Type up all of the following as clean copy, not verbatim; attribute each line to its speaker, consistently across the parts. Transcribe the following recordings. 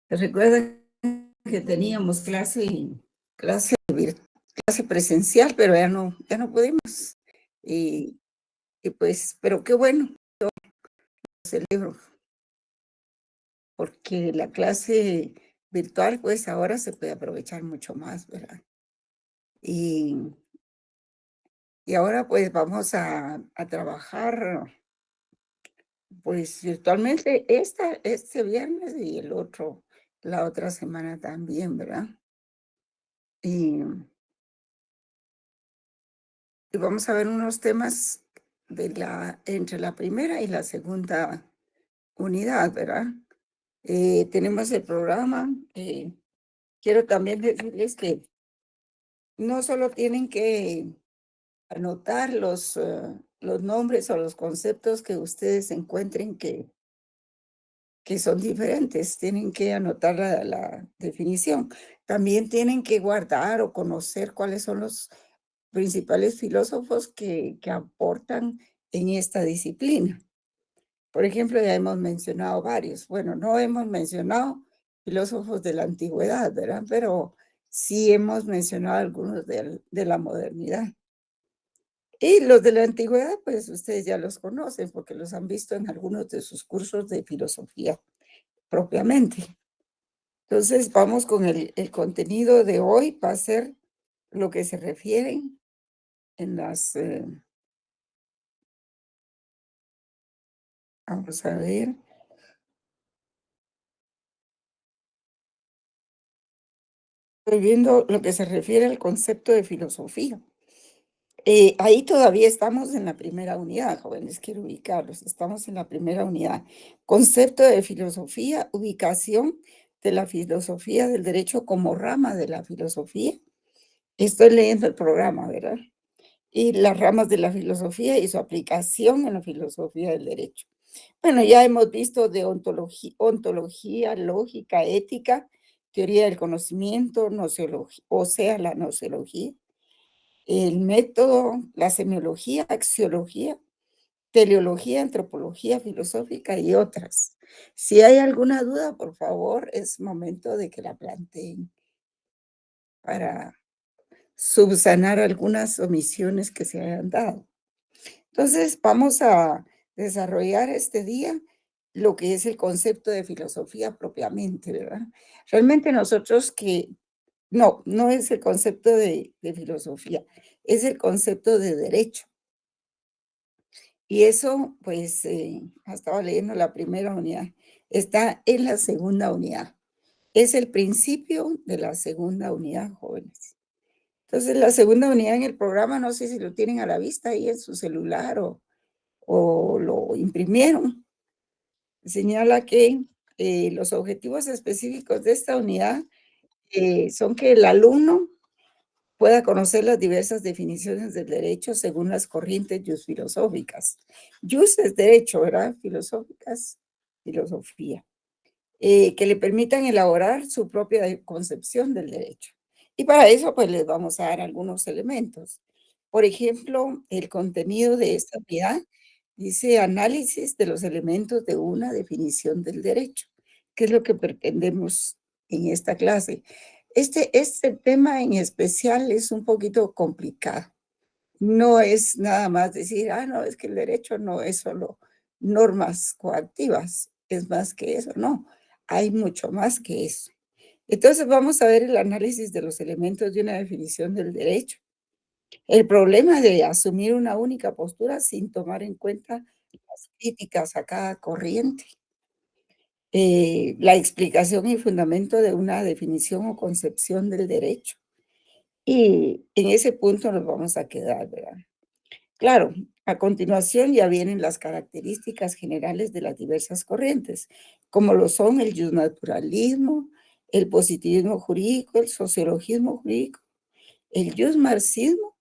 Speaker 1: Recuerda que teníamos clase, clase presencial, pero ya no pudimos. Y, y pues, pero qué bueno, celebro, porque la clase virtual, pues ahora se puede aprovechar mucho más, ¿verdad? Y, y ahora pues vamos a trabajar, pues virtualmente este viernes y el otro, la otra semana también, ¿verdad? Y, y vamos a ver unos temas entre la primera y la segunda unidad, ¿verdad? Tenemos el programa. Quiero también decirles que no solo tienen que anotar los nombres o los conceptos que ustedes encuentren que son diferentes, tienen que anotar la definición. También tienen que guardar o conocer cuáles son los principales filósofos que aportan en esta disciplina. Por ejemplo, ya hemos mencionado varios. Bueno, no hemos mencionado filósofos de la antigüedad, ¿verdad? Pero sí hemos mencionado algunos de la modernidad. Y los de la antigüedad, pues ustedes ya los conocen porque los han visto en algunos de sus cursos de filosofía propiamente. Entonces, vamos con el contenido de hoy. Va a ser lo que se refieren en vamos a ver, estoy viendo lo que se refiere al concepto de filosofía. Ahí todavía estamos en la primera unidad, jóvenes, quiero ubicarlos. Estamos en la primera unidad. Concepto de filosofía, ubicación de la filosofía del derecho como rama de la filosofía. Estoy leyendo el programa, ¿verdad? Y las ramas de la filosofía y su aplicación en la filosofía del derecho. Bueno, ya hemos visto de ontología, lógica, ética, teoría del conocimiento, nociología, o sea, la nociología, el método, la semiología, axiología, teleología, antropología filosófica y otras. Si hay alguna duda, por favor, es momento de que la planteen para subsanar algunas omisiones que se hayan dado. Entonces, vamos a desarrollar este día lo que es el concepto de filosofía propiamente, ¿verdad? Realmente nosotros no es el concepto de filosofía, es el concepto de derecho. Y eso, pues, estaba leyendo la primera unidad, está en la segunda unidad. Es el principio de la segunda unidad, jóvenes. Entonces, la segunda unidad en el programa, no sé si lo tienen a la vista ahí en su celular o lo imprimieron. Señala que los objetivos específicos de esta unidad son que el alumno pueda conocer las diversas definiciones del derecho según las corrientes filosóficas. Jus es derecho, ¿verdad? Filosóficas, filosofía, que le permitan elaborar su propia concepción del derecho. Y para eso, pues les vamos a dar algunos elementos. Por ejemplo, el contenido de esta unidad dice análisis de los elementos de una definición del derecho, que es lo que pretendemos en esta clase. Este tema en especial es un poquito complicado. No es nada más decir, no, es que el derecho no es solo normas coactivas, es más que eso, no, hay mucho más que eso. Entonces vamos a ver el análisis de los elementos de una definición del derecho. El problema de asumir una única postura sin tomar en cuenta las críticas a cada corriente. La explicación y fundamento de una definición o concepción del derecho. Y en ese punto nos vamos a quedar, ¿verdad? Claro, a continuación ya vienen las características generales de las diversas corrientes, como lo son el justnaturalismo, el positivismo jurídico, el sociologismo jurídico, el justmarxismo,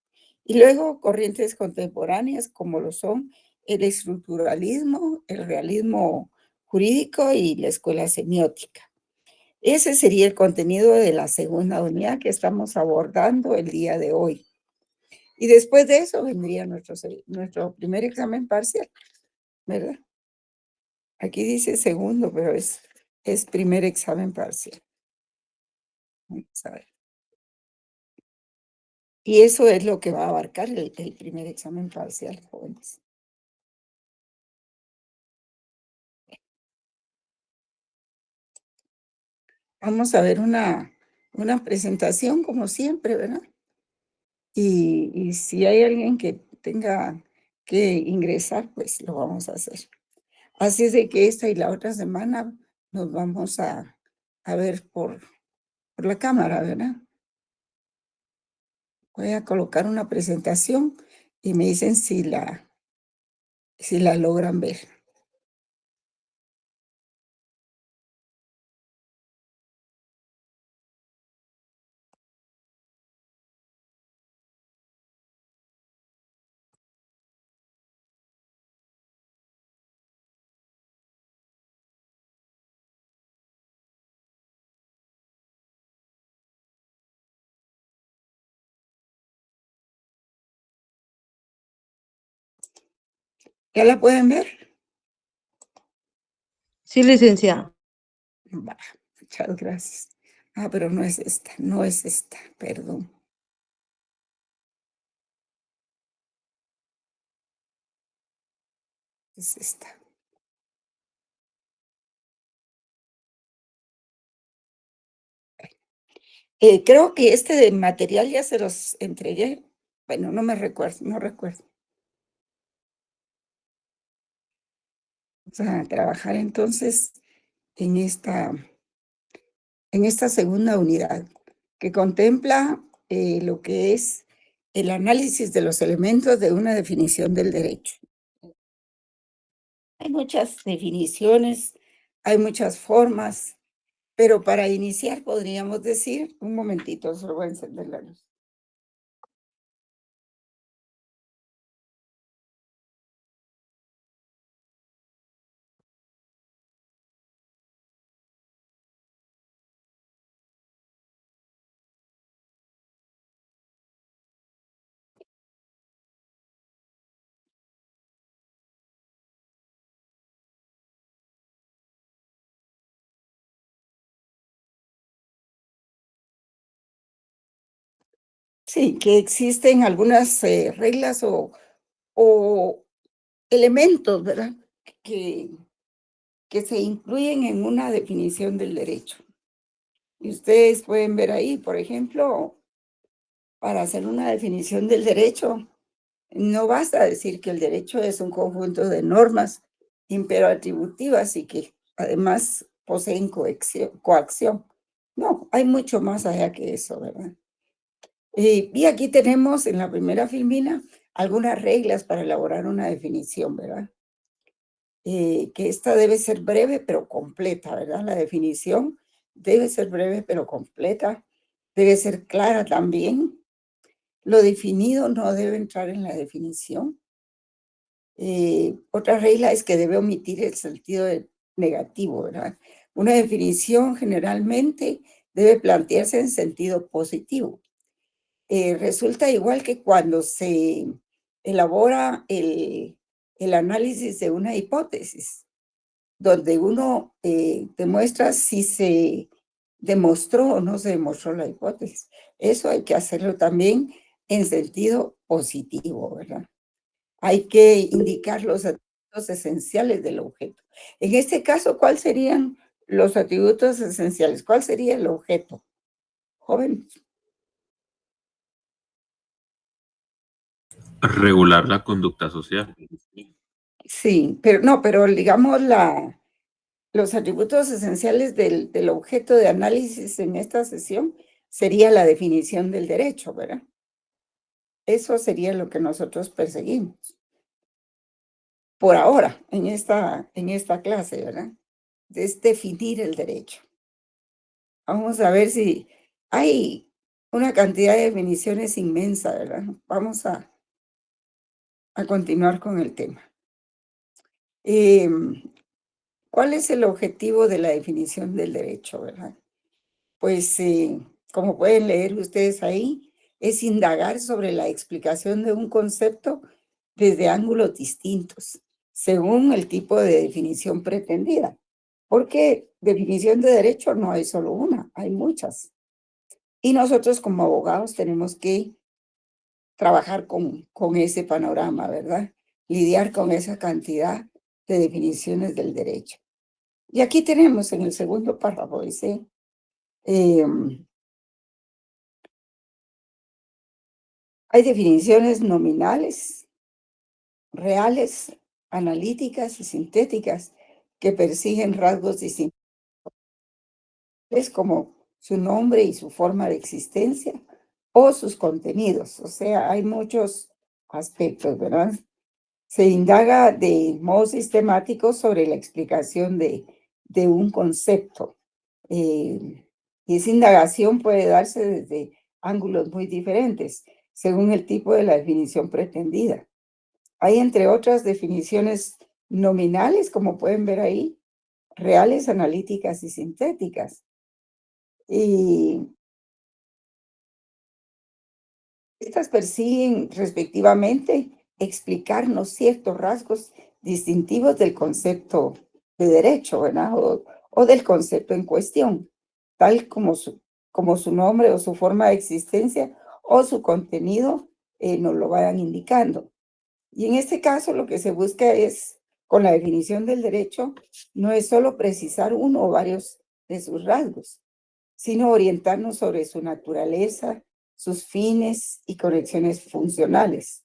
Speaker 1: y luego corrientes contemporáneas como lo son el estructuralismo, el realismo jurídico y la escuela semiótica. Ese sería el contenido de la segunda unidad que estamos abordando el día de hoy. Y después de eso vendría nuestro primer examen parcial, ¿verdad? Aquí dice segundo, pero es Es primer examen parcial. Vamos a ver. Y eso es lo que va a abarcar el primer examen parcial, jóvenes. Vamos a ver una presentación como siempre, ¿verdad? Y si hay alguien que tenga que ingresar, pues lo vamos a hacer. Así es de que esta y la otra semana nos vamos a ver por la cámara, ¿verdad? Voy a colocar una presentación y me dicen si la logran ver. ¿Ya la pueden ver?
Speaker 2: Sí, licenciada.
Speaker 1: Va, muchas gracias. Ah, pero no es esta, no es esta, perdón. Es esta. Creo que este de material ya se los entregué. Bueno, no me recuerdo, no recuerdo. Vamos a trabajar entonces en esta segunda unidad que contempla lo que es el análisis de los elementos de una definición del derecho. Hay muchas definiciones, hay muchas formas, pero para iniciar podríamos decir, un momentito, solo voy a encender la luz. Sí, que existen algunas reglas o elementos, ¿verdad? Que, que se incluyen en una definición del derecho. Y ustedes pueden ver ahí, por ejemplo, para hacer una definición del derecho, no basta decir que el derecho es un conjunto de normas imperativas y que además poseen coacción. No, hay mucho más allá que eso, ¿verdad? Y aquí tenemos en la primera filmina algunas reglas para elaborar una definición, ¿verdad? Que esta debe ser breve pero completa, ¿verdad? La definición debe ser breve pero completa, debe ser clara también. Lo definido no debe entrar en la definición. Otra regla es que debe omitir el sentido negativo, ¿verdad? Una definición generalmente debe plantearse en sentido positivo. Resulta igual que cuando se elabora el análisis de una hipótesis, donde uno demuestra si se demostró o no se demostró la hipótesis. Eso hay que hacerlo también en sentido positivo, ¿verdad? Hay que indicar los atributos esenciales del objeto. En este caso, ¿cuáles serían los atributos esenciales? ¿Cuál sería el objeto? Joven.
Speaker 3: Regular la conducta social.
Speaker 1: Sí, pero no, pero digamos los atributos esenciales del objeto de análisis en esta sesión sería la definición del derecho, ¿verdad? Eso sería lo que nosotros perseguimos por ahora en esta clase, ¿verdad? Es definir el derecho. Vamos a ver si hay una cantidad de definiciones inmensa, ¿verdad? Vamos a continuar con el tema. Em, ¿Cuál es el objetivo de la definición del derecho, verdad? Pues, como pueden leer ustedes ahí, es indagar sobre la explicación de un concepto desde ángulos distintos, según el tipo de definición pretendida. Porque definición de derecho no hay solo una, hay muchas. Y nosotros como abogados tenemos que trabajar con ese panorama, ¿verdad? Lidiar con esa cantidad de definiciones del derecho. Y aquí tenemos en el segundo párrafo, dice, em, hay definiciones nominales, reales, analíticas y sintéticas que persiguen rasgos distintos como su nombre y su forma de existencia o sus contenidos. O sea, hay muchos aspectos, ¿verdad? Se indaga de modo sistemático sobre la explicación de un concepto. Y esa indagación puede darse desde ángulos muy diferentes, según el tipo de la definición pretendida. Hay, entre otras definiciones nominales, como pueden ver ahí, reales, analíticas y sintéticas. Y estas persiguen respectivamente explicarnos ciertos rasgos distintivos del concepto de derecho, ¿verdad? O del concepto en cuestión, tal como su nombre o su forma de existencia o su contenido nos lo vayan indicando. Y en este caso lo que se busca es, con la definición del derecho, no es solo precisar uno o varios de sus rasgos, sino orientarnos sobre su naturaleza, sus fines y conexiones funcionales.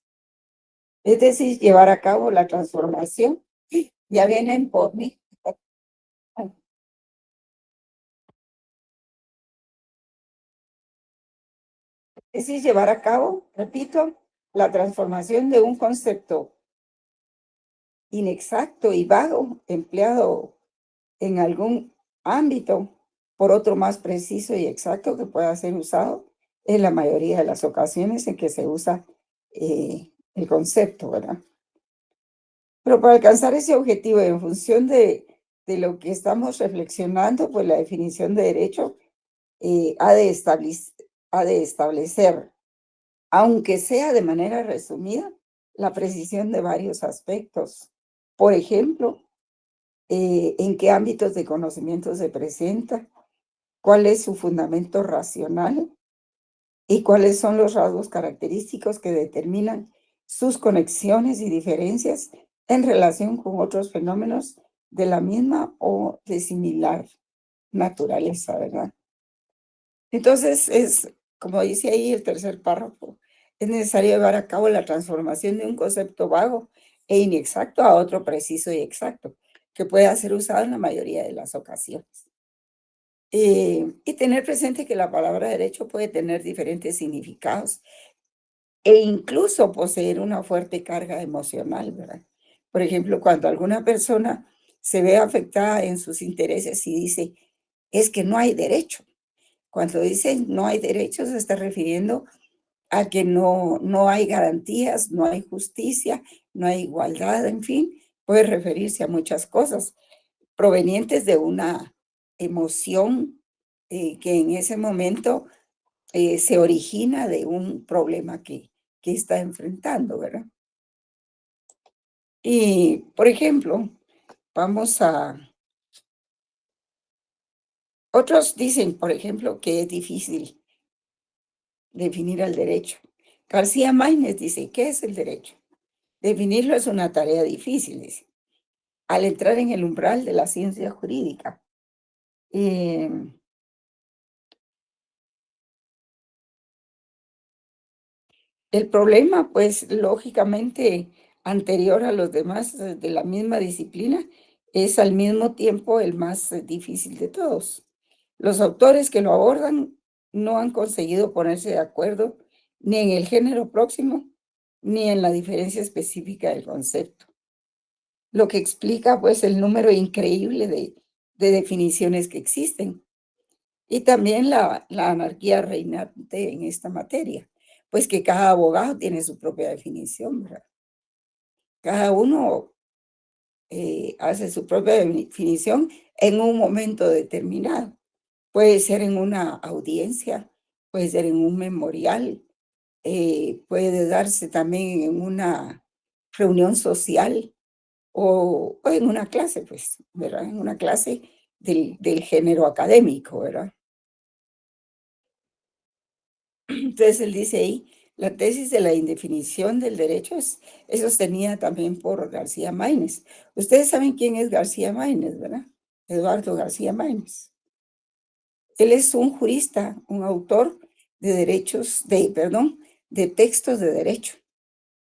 Speaker 1: Es decir, llevar a cabo la transformación. Ya vienen por mí. Es decir, llevar a cabo, repito, la transformación de un concepto inexacto y vago empleado en algún ámbito por otro más preciso y exacto que pueda ser usado en la mayoría de las ocasiones en que se usa el concepto, ¿verdad? Pero para alcanzar ese objetivo en función de lo que estamos reflexionando, pues la definición de derecho ha de establecer, aunque sea de manera resumida, la precisión de varios aspectos. Por ejemplo, en qué ámbitos de conocimiento se presenta, cuál es su fundamento racional y cuáles son los rasgos característicos que determinan sus conexiones y diferencias en relación con otros fenómenos de la misma o de similar naturaleza, ¿verdad? Entonces, como dice ahí el tercer párrafo, es necesario llevar a cabo la transformación de un concepto vago e inexacto a otro preciso y exacto, que pueda ser usado en la mayoría de las ocasiones. Y tener presente que la palabra derecho puede tener diferentes significados e incluso poseer una fuerte carga emocional, ¿verdad? Por ejemplo, cuando alguna persona se ve afectada en sus intereses y dice, es que no hay derecho. Cuando dice no hay derecho, se está refiriendo a que no hay garantías, no hay justicia, no hay igualdad, en fin, puede referirse a muchas cosas provenientes de una emoción que en ese momento se origina de un problema que está enfrentando, ¿verdad? Y, por ejemplo, vamos a... Otros dicen, por ejemplo, que es difícil definir el derecho. García Máinez dice, ¿qué es el derecho? Definirlo es una tarea difícil, dice, al entrar en el umbral de la ciencia jurídica. Em, El problema, pues, lógicamente, anterior a los demás de la misma disciplina, es al mismo tiempo el más difícil de todos. Los autores que lo abordan no han conseguido ponerse de acuerdo ni en el género próximo ni en la diferencia específica del concepto, lo que explica, pues, el número increíble de definiciones que existen. Y también la anarquía reinante en esta materia, pues que cada abogado tiene su propia definición, ¿verdad? Cada uno hace su propia definición en un momento determinado. Puede ser en una audiencia, puede ser en un memorial, puede darse también en una reunión social o en una clase, pues, ¿verdad? En una clase del género académico, ¿verdad? Entonces él dice ahí, la tesis de la indefinición del derecho es sostenida también por García Máinez. Ustedes saben quién es García Máinez, ¿verdad? Eduardo García Máinez. Él es un jurista, un autor de derechos, perdón, de textos de derecho.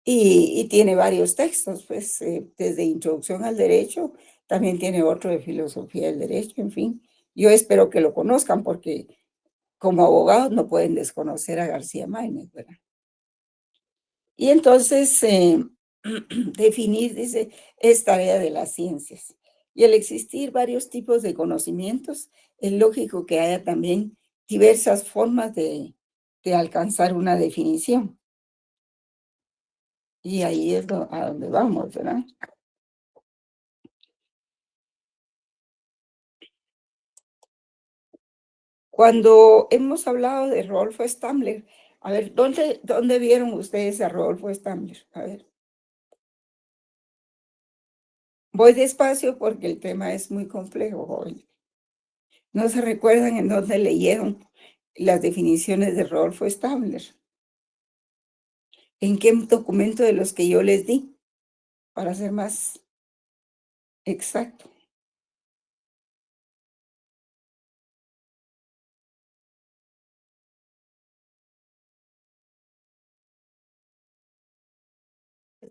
Speaker 1: Y tiene varios textos, pues, desde Introducción al Derecho, también tiene otro de Filosofía del Derecho, en fin. Yo espero que lo conozcan porque como abogados no pueden desconocer a García Máinez, ¿verdad? Y entonces, definir, dice, es tarea de las ciencias. Y al existir varios tipos de conocimientos, es lógico que haya también diversas formas de alcanzar una definición. Y ahí es a donde vamos, ¿verdad? Cuando hemos hablado de Rodolfo Stammler, a ver, ¿dónde vieron ustedes a Rodolfo Stammler? A ver, voy despacio porque el tema es muy complejo, joven. ¿No se recuerdan en dónde leyeron las definiciones de Rodolfo Stammler? ¿En qué documento de los que yo les di? Para ser más exacto.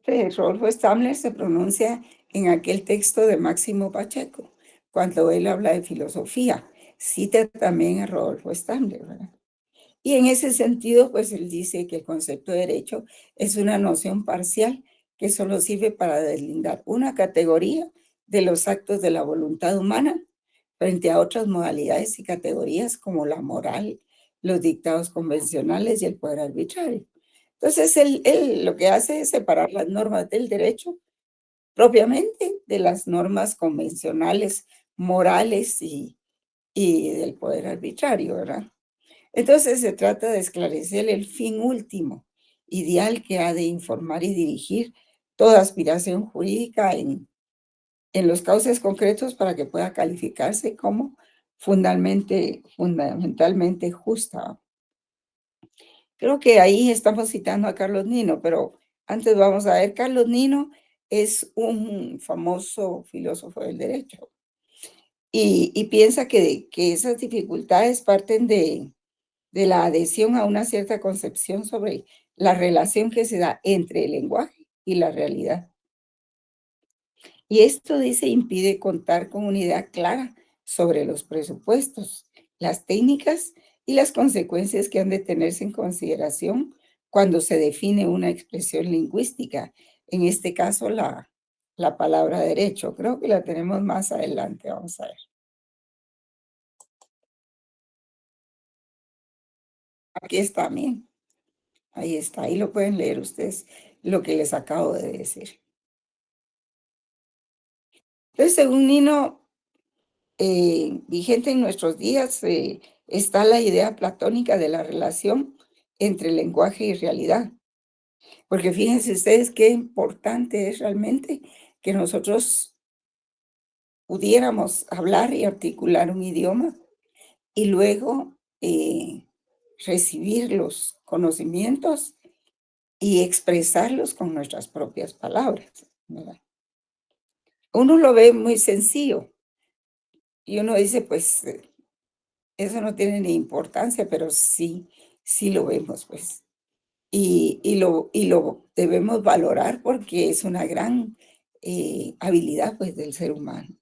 Speaker 1: Rodolfo Stammler se pronuncia en aquel texto de Máximo Pacheco, cuando él habla de filosofía. Cita también a Rodolfo Stammler, ¿verdad? Y en ese sentido, pues él dice que el concepto de derecho es una noción parcial que solo sirve para deslindar una categoría de los actos de la voluntad humana frente a otras modalidades y categorías como la moral, los dictados convencionales y el poder arbitrario. Entonces, él lo que hace es separar las normas del derecho propiamente de las normas convencionales, morales y del poder arbitrario, ¿verdad? Entonces se trata de esclarecer el fin último, ideal que ha de informar y dirigir toda aspiración jurídica en los cauces concretos para que pueda calificarse como fundamentalmente justa. Creo que ahí estamos citando a Carlos Nino, pero antes vamos a ver, Carlos Nino es un famoso filósofo del derecho y piensa que esas dificultades parten de la adhesión a una cierta concepción sobre la relación que se da entre el lenguaje y la realidad. Y esto, dice, impide contar con una idea clara sobre los presupuestos, las técnicas y las consecuencias que han de tenerse en consideración cuando se define una expresión lingüística, en este caso la palabra derecho. Creo que la tenemos más adelante, vamos a ver. Aquí está, bien, ahí está, ahí lo pueden leer ustedes lo que les acabo de decir. Entonces, según Nino, vigente en nuestros días, está la idea platónica de la relación entre lenguaje y realidad. Porque fíjense ustedes qué importante es realmente que nosotros pudiéramos hablar y articular un idioma y luego recibir los conocimientos y expresarlos con nuestras propias palabras, ¿verdad? Uno lo ve muy sencillo y uno dice, pues eso no tiene ni importancia, pero sí, sí lo vemos, pues. Y lo debemos valorar porque es una gran habilidad, pues, del ser humano.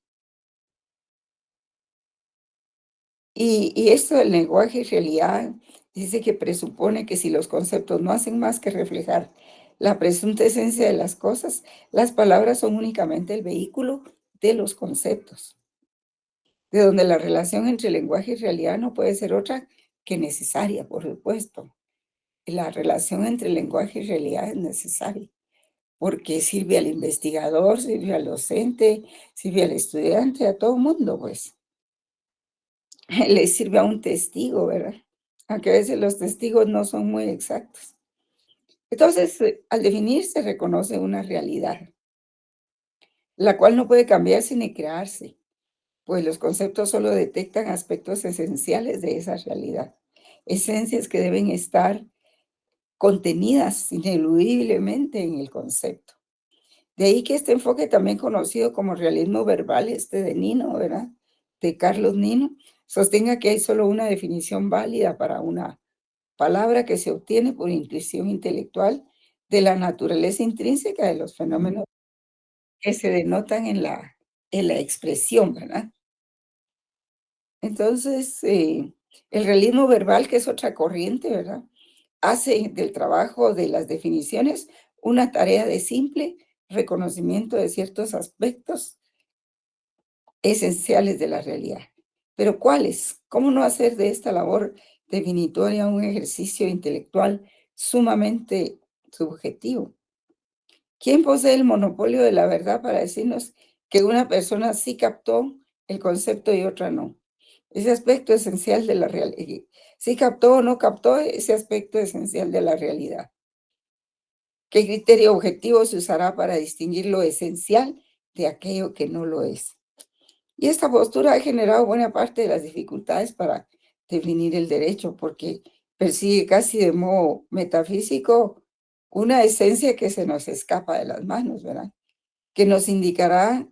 Speaker 1: Y esto del lenguaje y realidad dice que presupone que si los conceptos no hacen más que reflejar la presunta esencia de las cosas, las palabras son únicamente el vehículo de los conceptos, de donde la relación entre lenguaje y realidad no puede ser otra que necesaria, por supuesto. La relación entre lenguaje y realidad es necesaria, porque sirve al investigador, sirve al docente, sirve al estudiante, a todo mundo, pues. Le sirve a un testigo, ¿verdad? Aunque a veces los testigos no son muy exactos. Entonces, al definir se reconoce una realidad, la cual no puede cambiarse ni crearse. pues los conceptos solo detectan aspectos esenciales de esa realidad, esencias que deben estar contenidas ineludiblemente en el concepto. De ahí que este enfoque, también conocido como realismo verbal, este de Nino, ¿verdad? De Carlos Nino, sostenga que hay solo una definición válida para una palabra que se obtiene por intuición intelectual de la naturaleza intrínseca de los fenómenos que se denotan en la expresión, ¿verdad? Entonces, el realismo verbal, que es otra corriente, ¿verdad? Hace del trabajo de las definiciones una tarea de simple reconocimiento de ciertos aspectos esenciales de la realidad. Pero ¿cuáles? ¿Cómo no hacer de esta labor definitoria un ejercicio intelectual sumamente subjetivo? ¿Quién posee el monopolio de la verdad para decirnos que una persona sí captó el concepto y otra no? Ese aspecto esencial de la realidad. ¿Sí captó o no captó ese aspecto esencial de la realidad? ¿Qué criterio objetivo se usará para distinguir lo esencial de aquello que no lo es? Y esta postura ha generado buena parte de las dificultades para definir el derecho, porque persigue casi de modo metafísico una esencia que se nos escapa de las manos, ¿verdad? Que nos indicará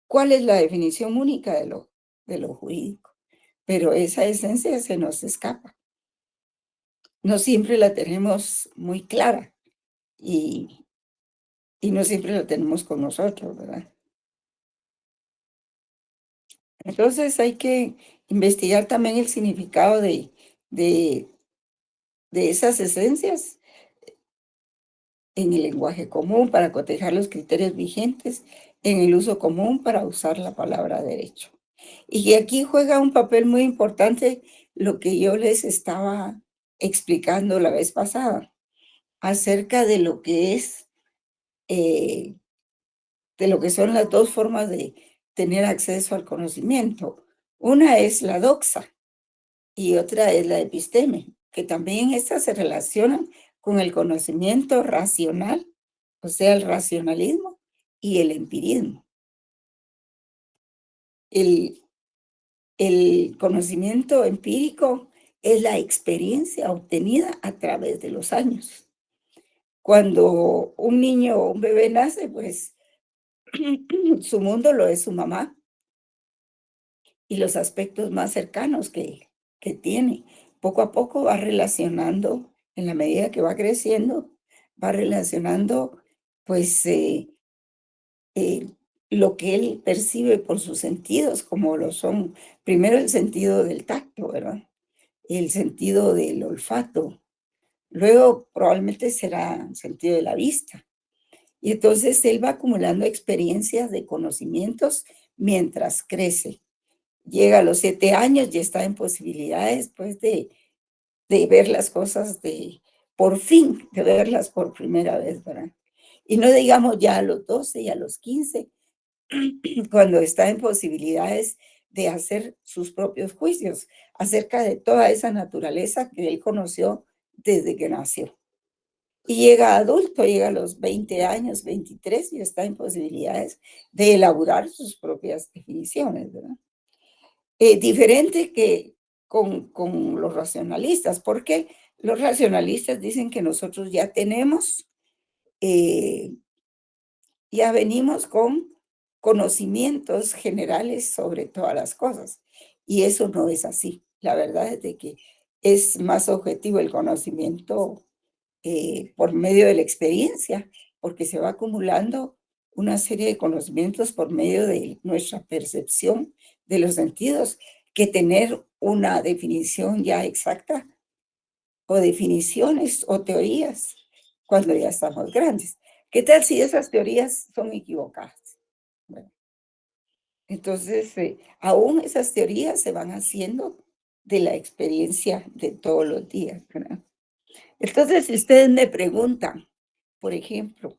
Speaker 1: cuál es la definición única de lo jurídico. Pero esa esencia se nos escapa. No siempre la tenemos muy clara y, y no siempre la tenemos con nosotros, ¿verdad? Entonces hay que investigar también el significado de, de esas esencias en el lenguaje común para cotejar los criterios vigentes en el uso común para usar la palabra derecho. Y aquí juega un papel muy importante lo que yo les estaba explicando la vez pasada acerca de lo que es, eh, de lo que son las dos formas de tener acceso al conocimiento. Una es la doxa y otra es la episteme, que también estas se relacionan con el conocimiento racional, o sea, el racionalismo y el empirismo. El, el conocimiento empírico es la experiencia obtenida a través de los años. Cuando un niño o un bebé nace, pues su mundo lo es su mamá y los aspectos más cercanos que tiene. Poco a poco va relacionando, en la medida que va creciendo, va relacionando pues eh, lo que él percibe por sus sentidos, como lo son primero el sentido del tacto, ¿verdad? El sentido del olfato, luego probablemente será el sentido de la vista. Y entonces él va acumulando experiencias de conocimientos mientras crece. Llega a los 7 años, ya está en posibilidades, pues, de ver las cosas por fin, de verlas por primera vez, ¿verdad? Y no digamos ya a los 12 y a los 15, cuando está en posibilidades de hacer sus propios juicios acerca de toda esa naturaleza que él conoció desde que nació. Y llega adulto, llega a los 20 años, 23, y está en posibilidades de elaborar sus propias definiciones, ¿verdad? Diferente que con los racionalistas, porque los racionalistas dicen que nosotros ya tenemos, eh, ya venimos con conocimientos generales sobre todas las cosas, y eso no es así. La verdad es de que es más objetivo el conocimiento por medio de la experiencia, porque se va acumulando una serie de conocimientos por medio de nuestra percepción de los sentidos, que tener una definición ya exacta o definiciones o teorías cuando ya estamos grandes. ¿Qué tal si esas teorías son equivocadas? Bueno, entonces, aún esas teorías se van haciendo de la experiencia de todos los días, ¿verdad? Entonces, si ustedes me preguntan, por ejemplo,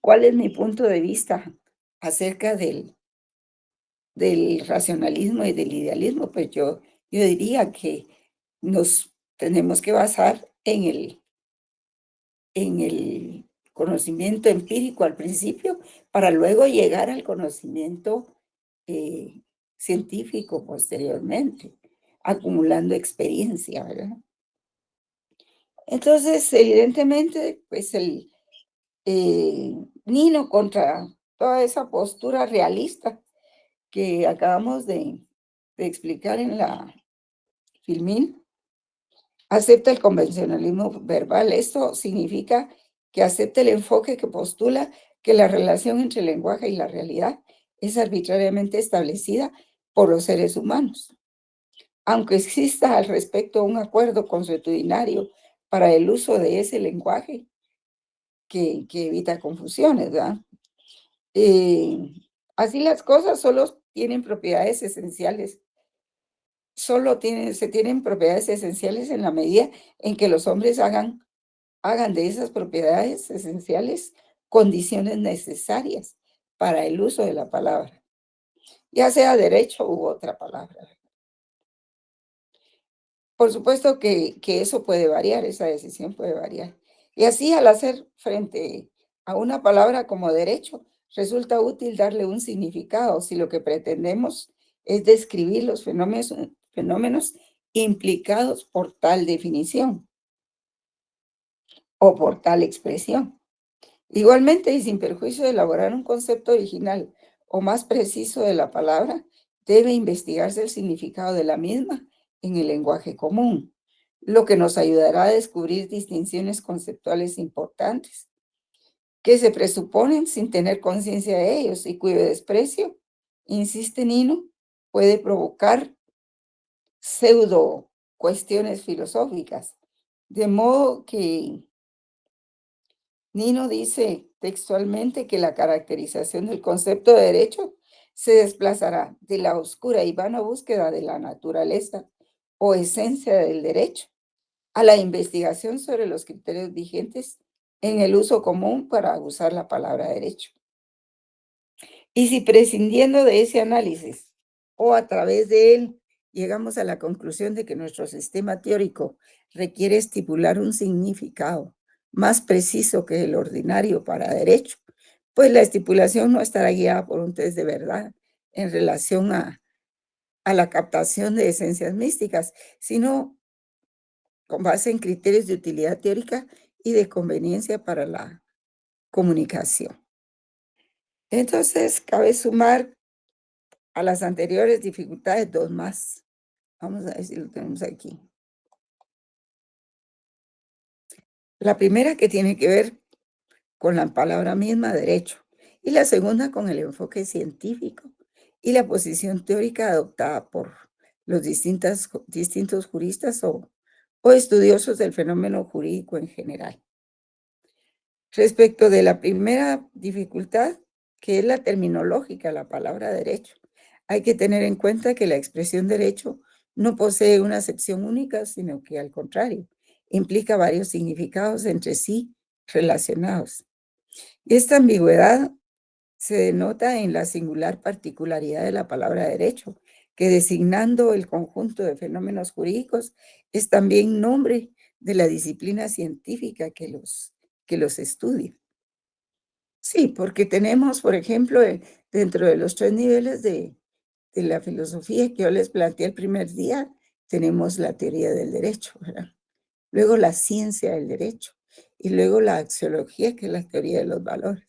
Speaker 1: ¿cuál es mi punto de vista acerca del racionalismo y del idealismo? Pues yo diría que nos tenemos que basar en el conocimiento empírico al principio para luego llegar al conocimiento científico posteriormente, acumulando experiencia, ¿verdad? Entonces, evidentemente, pues Nino contra toda esa postura realista que acabamos de explicar en la Filmín, acepta el convencionalismo verbal. Esto significa que acepta el enfoque que postula que la relación entre el lenguaje y la realidad es arbitrariamente establecida por los seres humanos. Aunque exista al respecto un acuerdo consuetudinario para el uso de ese lenguaje que evita confusiones, ¿verdad? Eh, Así las cosas solo tienen propiedades esenciales, se tienen propiedades esenciales en la medida en que los hombres hagan de esas propiedades esenciales condiciones necesarias para el uso de la palabra, ya sea derecho u otra palabra. Por supuesto que eso puede variar, esa decisión puede variar. Y así, al hacer frente a una palabra como derecho, resulta útil darle un significado si lo que pretendemos es describir los fenómenos implicados por tal definición o por tal expresión. Igualmente, y sin perjuicio de elaborar un concepto original o más preciso de la palabra, debe investigarse el significado de la misma en el lenguaje común, lo que nos ayudará a descubrir distinciones conceptuales importantes que se presuponen sin tener conciencia de ellos y cuyo desprecio, insiste Nino, puede provocar pseudo cuestiones filosóficas. De modo que Nino dice textualmente que la caracterización del concepto de derecho se desplazará de la oscura y vana búsqueda de la naturaleza o esencia del derecho a la investigación sobre los criterios vigentes en el uso común para usar la palabra derecho. Y si prescindiendo de ese análisis o a través de él llegamos a la conclusión de que nuestro sistema teórico requiere estipular un significado más preciso que el ordinario para derecho, pues la estipulación no estará guiada por un test de verdad en relación a la captación de esencias místicas, sino con base en criterios de utilidad teórica y de conveniencia para la comunicación. Entonces, cabe sumar a las anteriores dificultades, dos más. Vamos a ver si lo tenemos aquí. La primera que tiene que ver con la palabra misma, derecho, y la segunda con el enfoque científico y la posición teórica adoptada por los distintos juristas o estudiosos del fenómeno jurídico en general. Respecto de la primera dificultad, que es la terminológica, la palabra derecho, hay que tener en cuenta que la expresión derecho no posee una acepción única, sino que al contrario, implica varios significados entre sí relacionados. Esta ambigüedad se denota en la singular particularidad de la palabra derecho, que designando el conjunto de fenómenos jurídicos es también nombre de la disciplina científica que los estudia. Sí, porque tenemos, por ejemplo, dentro de los 3 niveles de la filosofía que yo les planteé el primer día, tenemos la teoría del derecho, ¿verdad? Luego la ciencia del derecho y luego la axiología, que es la teoría de los valores.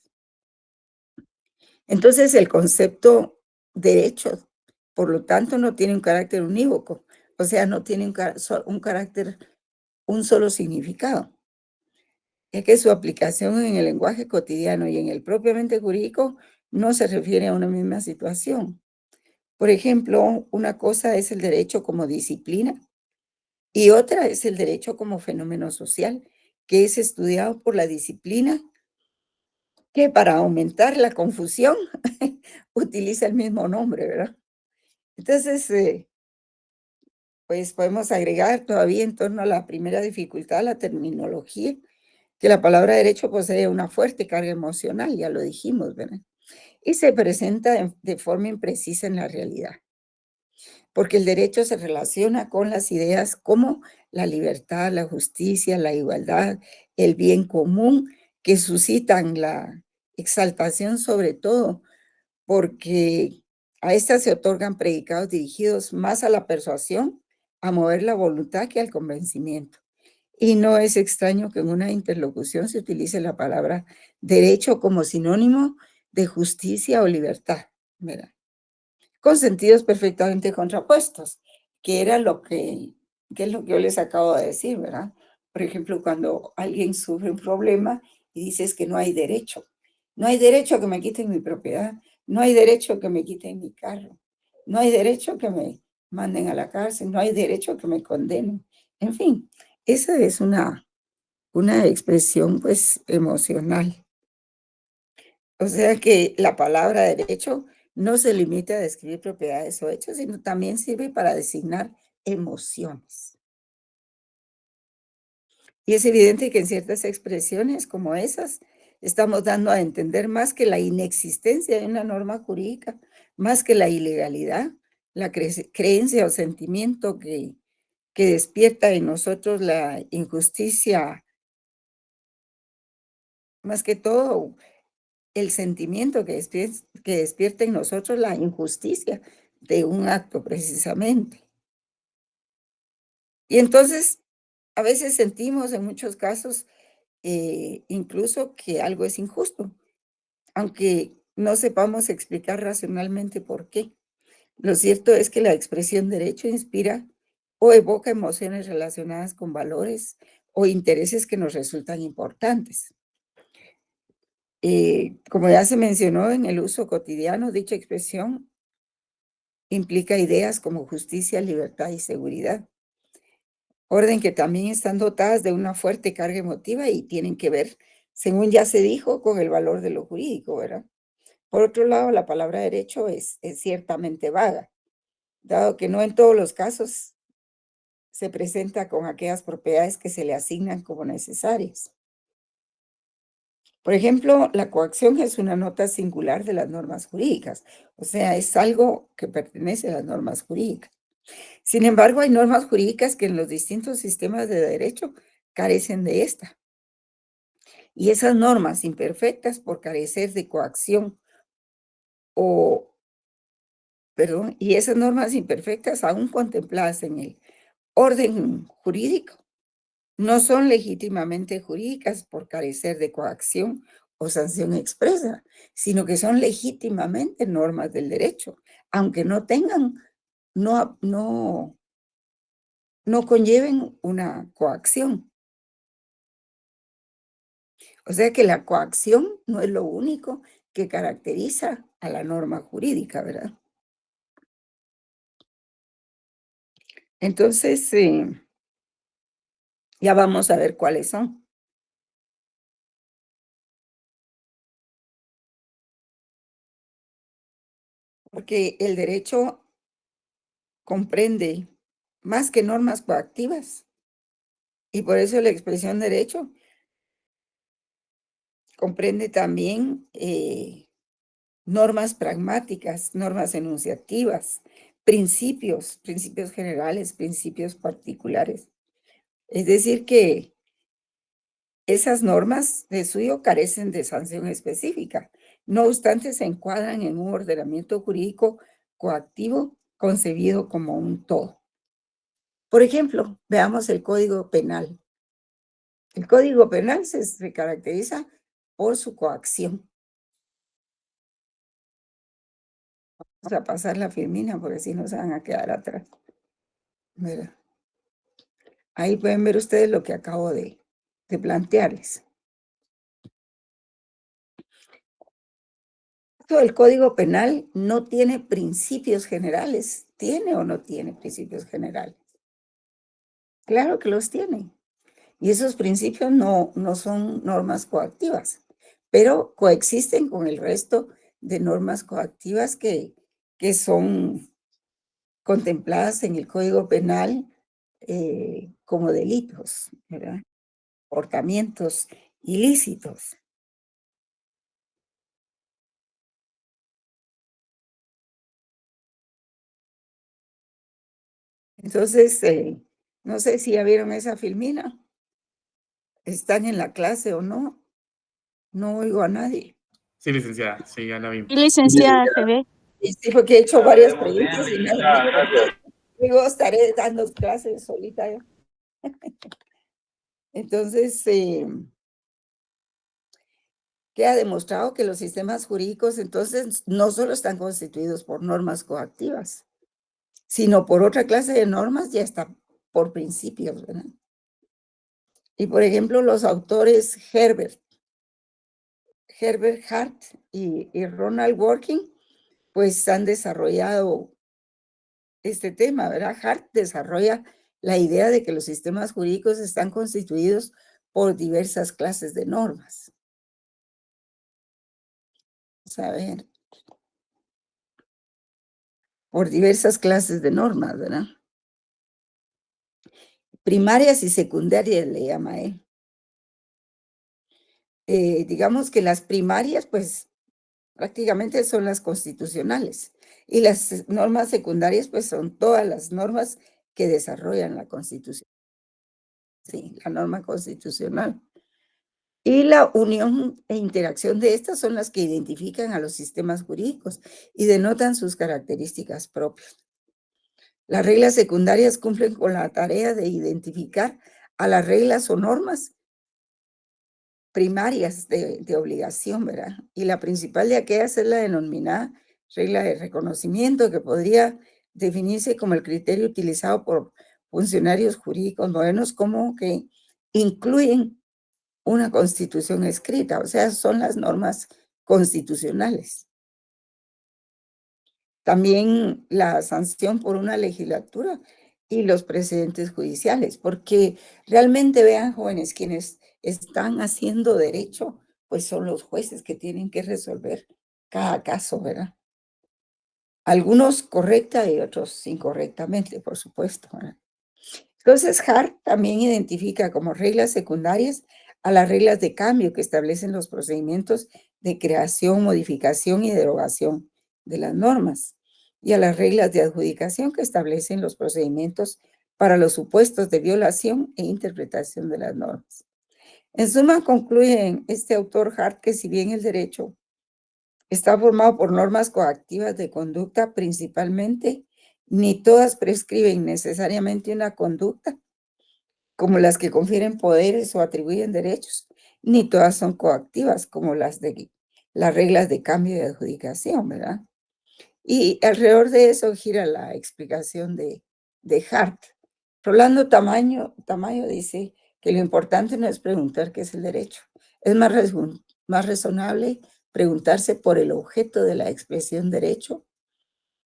Speaker 1: Entonces, el concepto derecho, por lo tanto, no tiene un carácter unívoco, o sea, no tiene un carácter, un solo significado. Es que su aplicación en el lenguaje cotidiano y en el propiamente jurídico no se refiere a una misma situación. Por ejemplo, una cosa es el derecho como disciplina y otra es el derecho como fenómeno social, que es estudiado por la disciplina que para aumentar la confusión utiliza el mismo nombre, ¿verdad? Entonces, pues podemos agregar todavía en torno a la primera dificultad, la terminología, que la palabra derecho posee una fuerte carga emocional, ya lo dijimos, ¿verdad? Y se presenta de forma imprecisa en la realidad, porque el derecho se relaciona con las ideas como la libertad, la justicia, la igualdad, el bien común, que suscitan la exaltación sobre todo, porque A estas se otorgan predicados dirigidos más a la persuasión, a mover la voluntad que al convencimiento. Y no es extraño que en una interlocución se utilice la palabra derecho como sinónimo de justicia o libertad, ¿verdad? Con sentidos perfectamente contrapuestos, que era que es lo que yo les acabo de decir, ¿verdad? Por ejemplo, cuando alguien sufre un problema y dices que no hay derecho. No hay derecho a que me quiten mi propiedad, no hay derecho a que me quiten mi carro, no hay derecho a que me manden a la cárcel, no hay derecho a que me condenen. En fin, esa es una expresión, pues, emocional. O sea que la palabra derecho no se limita a describir propiedades o hechos, sino también sirve para designar emociones. Y es evidente que en ciertas expresiones como esas, estamos dando a entender más que la inexistencia de una norma jurídica, más que la ilegalidad, la creencia o sentimiento que despierta en nosotros la injusticia, más que todo el sentimiento que despierta en nosotros la injusticia de un acto precisamente. Y entonces, a veces sentimos en muchos casos, incluso que algo es injusto, aunque no sepamos explicar racionalmente por qué. Lo cierto es que la expresión derecho inspira o evoca emociones relacionadas con valores o intereses que nos resultan importantes. Como ya se mencionó en el uso cotidiano, dicha expresión implica ideas como justicia, libertad y seguridad, orden que también están dotadas de una fuerte carga emotiva y tienen que ver, según ya se dijo, con el valor de lo jurídico, ¿verdad? Por otro lado, la palabra derecho es ciertamente vaga, dado que no en todos los casos se presenta con aquellas propiedades que se le asignan como necesarias. Por ejemplo, la coacción es una nota singular de las normas jurídicas, o sea, es algo que pertenece a las normas jurídicas. Sin embargo, hay normas jurídicas que en los distintos sistemas de derecho carecen de esta. Y esas normas imperfectas por carecer de coacción o, perdón, y esas normas imperfectas aún contempladas en el orden jurídico no son legítimamente jurídicas por carecer de coacción o sanción expresa, sino que son legítimamente normas del derecho, aunque no tengan, no conlleven una coacción. O sea que la coacción no es lo único que caracteriza a la norma jurídica, ¿verdad? Entonces, ya vamos a ver cuáles son. Porque el derecho comprende más que normas coactivas y por eso la expresión derecho comprende también normas pragmáticas, normas enunciativas, principios generales, principios particulares. Es decir, que esas normas de suyo carecen de sanción específica. No obstante, se encuadran en un ordenamiento jurídico coactivo concebido como un todo. Por ejemplo, veamos el Código Penal. El Código Penal se caracteriza por su coacción. Vamos a pasar la firmina porque si no se van a quedar atrás. Mira, ahí pueden ver ustedes lo que acabo de plantearles. El Código Penal no tiene principios generales. ¿Tiene o no tiene principios generales? Claro que los tiene. Y esos principios no son normas coactivas, pero coexisten con el resto de normas coactivas que son contempladas en el Código Penal como delitos, ¿verdad? Comportamientos ilícitos. Entonces, no sé si ya vieron esa filmina. ¿Están en la clase o no? No oigo a nadie.
Speaker 2: Sí, licenciada, sí, ya la
Speaker 4: Y
Speaker 2: vimos.
Speaker 4: licenciada, se ve.
Speaker 1: sí, porque he hecho
Speaker 2: La
Speaker 1: varias
Speaker 2: veremos bien,
Speaker 1: preguntas y
Speaker 2: Luisita, gracias.
Speaker 1: luego estaré dando clases solita yo. Entonces, queda demostrado que los sistemas jurídicos entonces no solo están constituidos por normas coactivas, sino por otra clase de normas y hasta por principios, ¿verdad? Y por ejemplo, los autores Herbert Hart y Ronald Working, pues han desarrollado este tema, ¿verdad? Hart desarrolla la idea de que los sistemas jurídicos están constituidos por diversas clases de normas. Vamos a ver, por diversas clases de normas, ¿verdad? Primarias y secundarias le llama él. Digamos que las primarias, pues prácticamente son las constitucionales y las normas secundarias, pues son todas las normas que desarrollan la Constitución. Sí, la norma constitucional. Y la unión e interacción de estas son las que identifican a los sistemas jurídicos y denotan sus características propias. Las reglas secundarias cumplen con la tarea de identificar a las reglas o normas primarias de obligación, ¿verdad? Y la principal de aquellas es la denominada regla de reconocimiento, que podría definirse como el criterio utilizado por funcionarios jurídicos modernos, como que incluyen una constitución escrita, o sea, son las normas constitucionales. También la sanción por una legislatura y los precedentes judiciales, porque realmente vean, jóvenes, quienes están haciendo derecho, pues son los jueces que tienen que resolver cada caso, ¿verdad? Algunos correcta y otros incorrectamente, por supuesto, ¿verdad? Entonces, Hart también identifica como reglas secundarias a las reglas de cambio que establecen los procedimientos de creación, modificación y derogación de las normas, y a las reglas de adjudicación que establecen los procedimientos para los supuestos de violación e interpretación de las normas. En suma, concluye este autor Hart que si bien el derecho está formado por normas coactivas de conducta principalmente, ni todas prescriben necesariamente una conducta, como las que confieren poderes o atribuyen derechos, ni todas son coactivas, como las reglas de cambio y adjudicación, ¿verdad? Y alrededor de eso gira la explicación de Hart. Rolando Tamayo dice que lo importante no es preguntar qué es el derecho, es más razonable preguntarse por el objeto de la expresión derecho,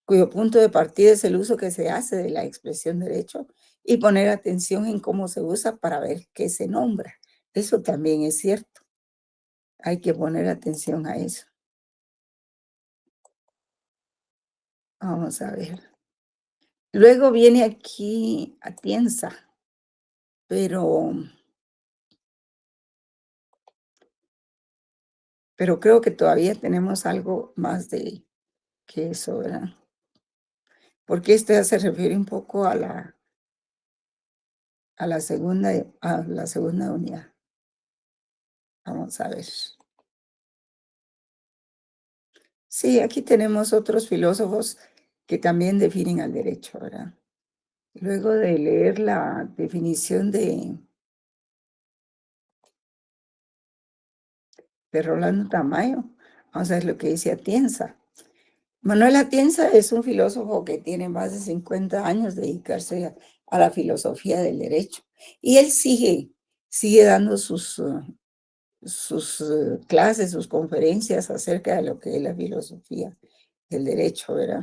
Speaker 1: cuyo punto de partida es el uso que se hace de la expresión derecho, y poner atención en cómo se usa para ver qué se nombra. Eso también es cierto. Hay que poner atención a eso. Vamos a ver. Luego viene aquí Atienza, pero creo que todavía tenemos algo más de que eso, ¿verdad? Porque esto ya se refiere un poco a a la segunda unidad. Vamos a ver. Sí, aquí tenemos otros filósofos que también definen al derecho, ¿verdad? Luego de leer la definición de Rolando Tamayo, vamos a ver lo que dice Atienza. Manuel Atienza es un filósofo que tiene más de 50 años de dedicarse a la filosofía del derecho. Y él sigue dando sus clases, sus conferencias acerca de lo que es la filosofía del derecho, ¿verdad?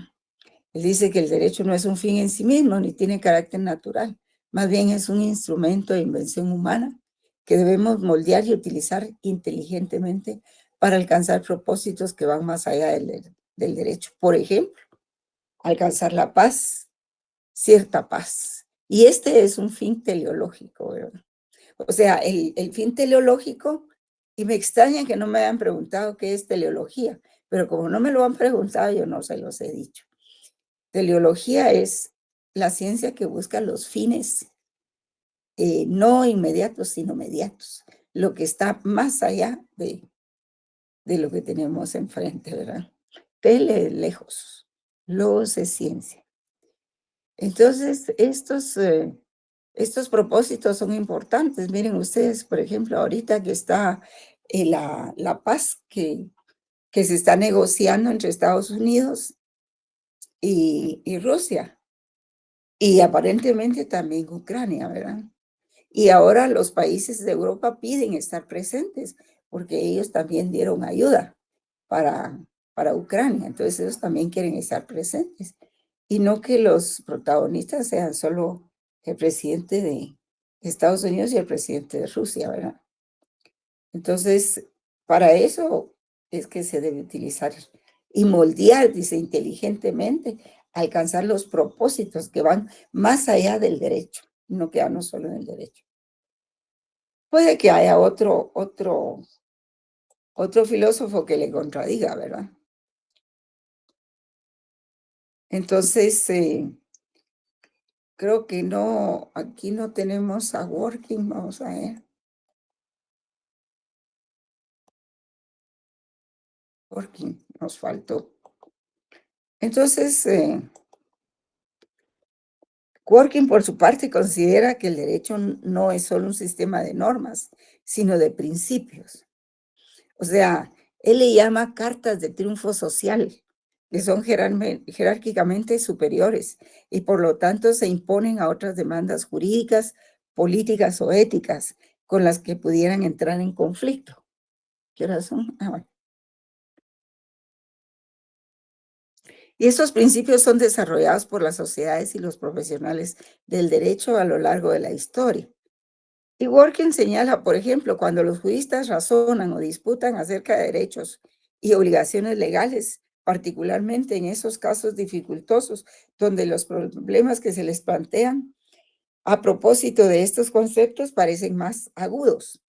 Speaker 1: Él dice que el derecho no es un fin en sí mismo, ni tiene carácter natural, más bien es un instrumento de invención humana que debemos moldear y utilizar inteligentemente para alcanzar propósitos que van más allá del derecho. Por ejemplo, alcanzar la paz, cierta paz. Y este es un fin teleológico, ¿verdad? O sea, el fin teleológico, y me extraña que no me hayan preguntado qué es teleología, pero como no me lo han preguntado, yo no se los he dicho. Teleología es la ciencia que busca los fines no inmediatos, sino mediatos, lo que está más allá de lo que tenemos enfrente, ¿verdad? Tele, lejos. Logos es ciencia. Entonces, estos propósitos son importantes. Miren ustedes, por ejemplo, ahorita que está la paz que se está negociando entre Estados Unidos y Rusia, y aparentemente también Ucrania, ¿verdad? Y ahora los países de Europa piden estar presentes porque ellos también dieron ayuda para, para Ucrania, entonces ellos también quieren estar presentes. Y no que los protagonistas sean solo el presidente de Estados Unidos y el presidente de Rusia, ¿verdad? Entonces, para eso es que se debe utilizar y moldear, dice, inteligentemente, alcanzar los propósitos que van más allá del derecho, no quedarnos solo en el derecho. Puede que haya otro filósofo que le contradiga, ¿verdad? Entonces, creo que no, aquí no tenemos a Working, vamos a ver. Working, nos faltó. Entonces, Working, por su parte, considera que el derecho no es solo un sistema de normas, sino de principios. O sea, él le llama cartas de triunfo social, que son jerárquicamente superiores y por lo tanto se imponen a otras demandas jurídicas, políticas o éticas con las que pudieran entrar en conflicto. ¿Qué horas son? Ah, bueno. Y estos principios son desarrollados por las sociedades y los profesionales del derecho a lo largo de la historia. Y Working señala, por ejemplo, cuando los juristas razonan o disputan acerca de derechos y obligaciones legales, particularmente en esos casos dificultosos, donde los problemas que se les plantean a propósito de estos conceptos parecen más agudos.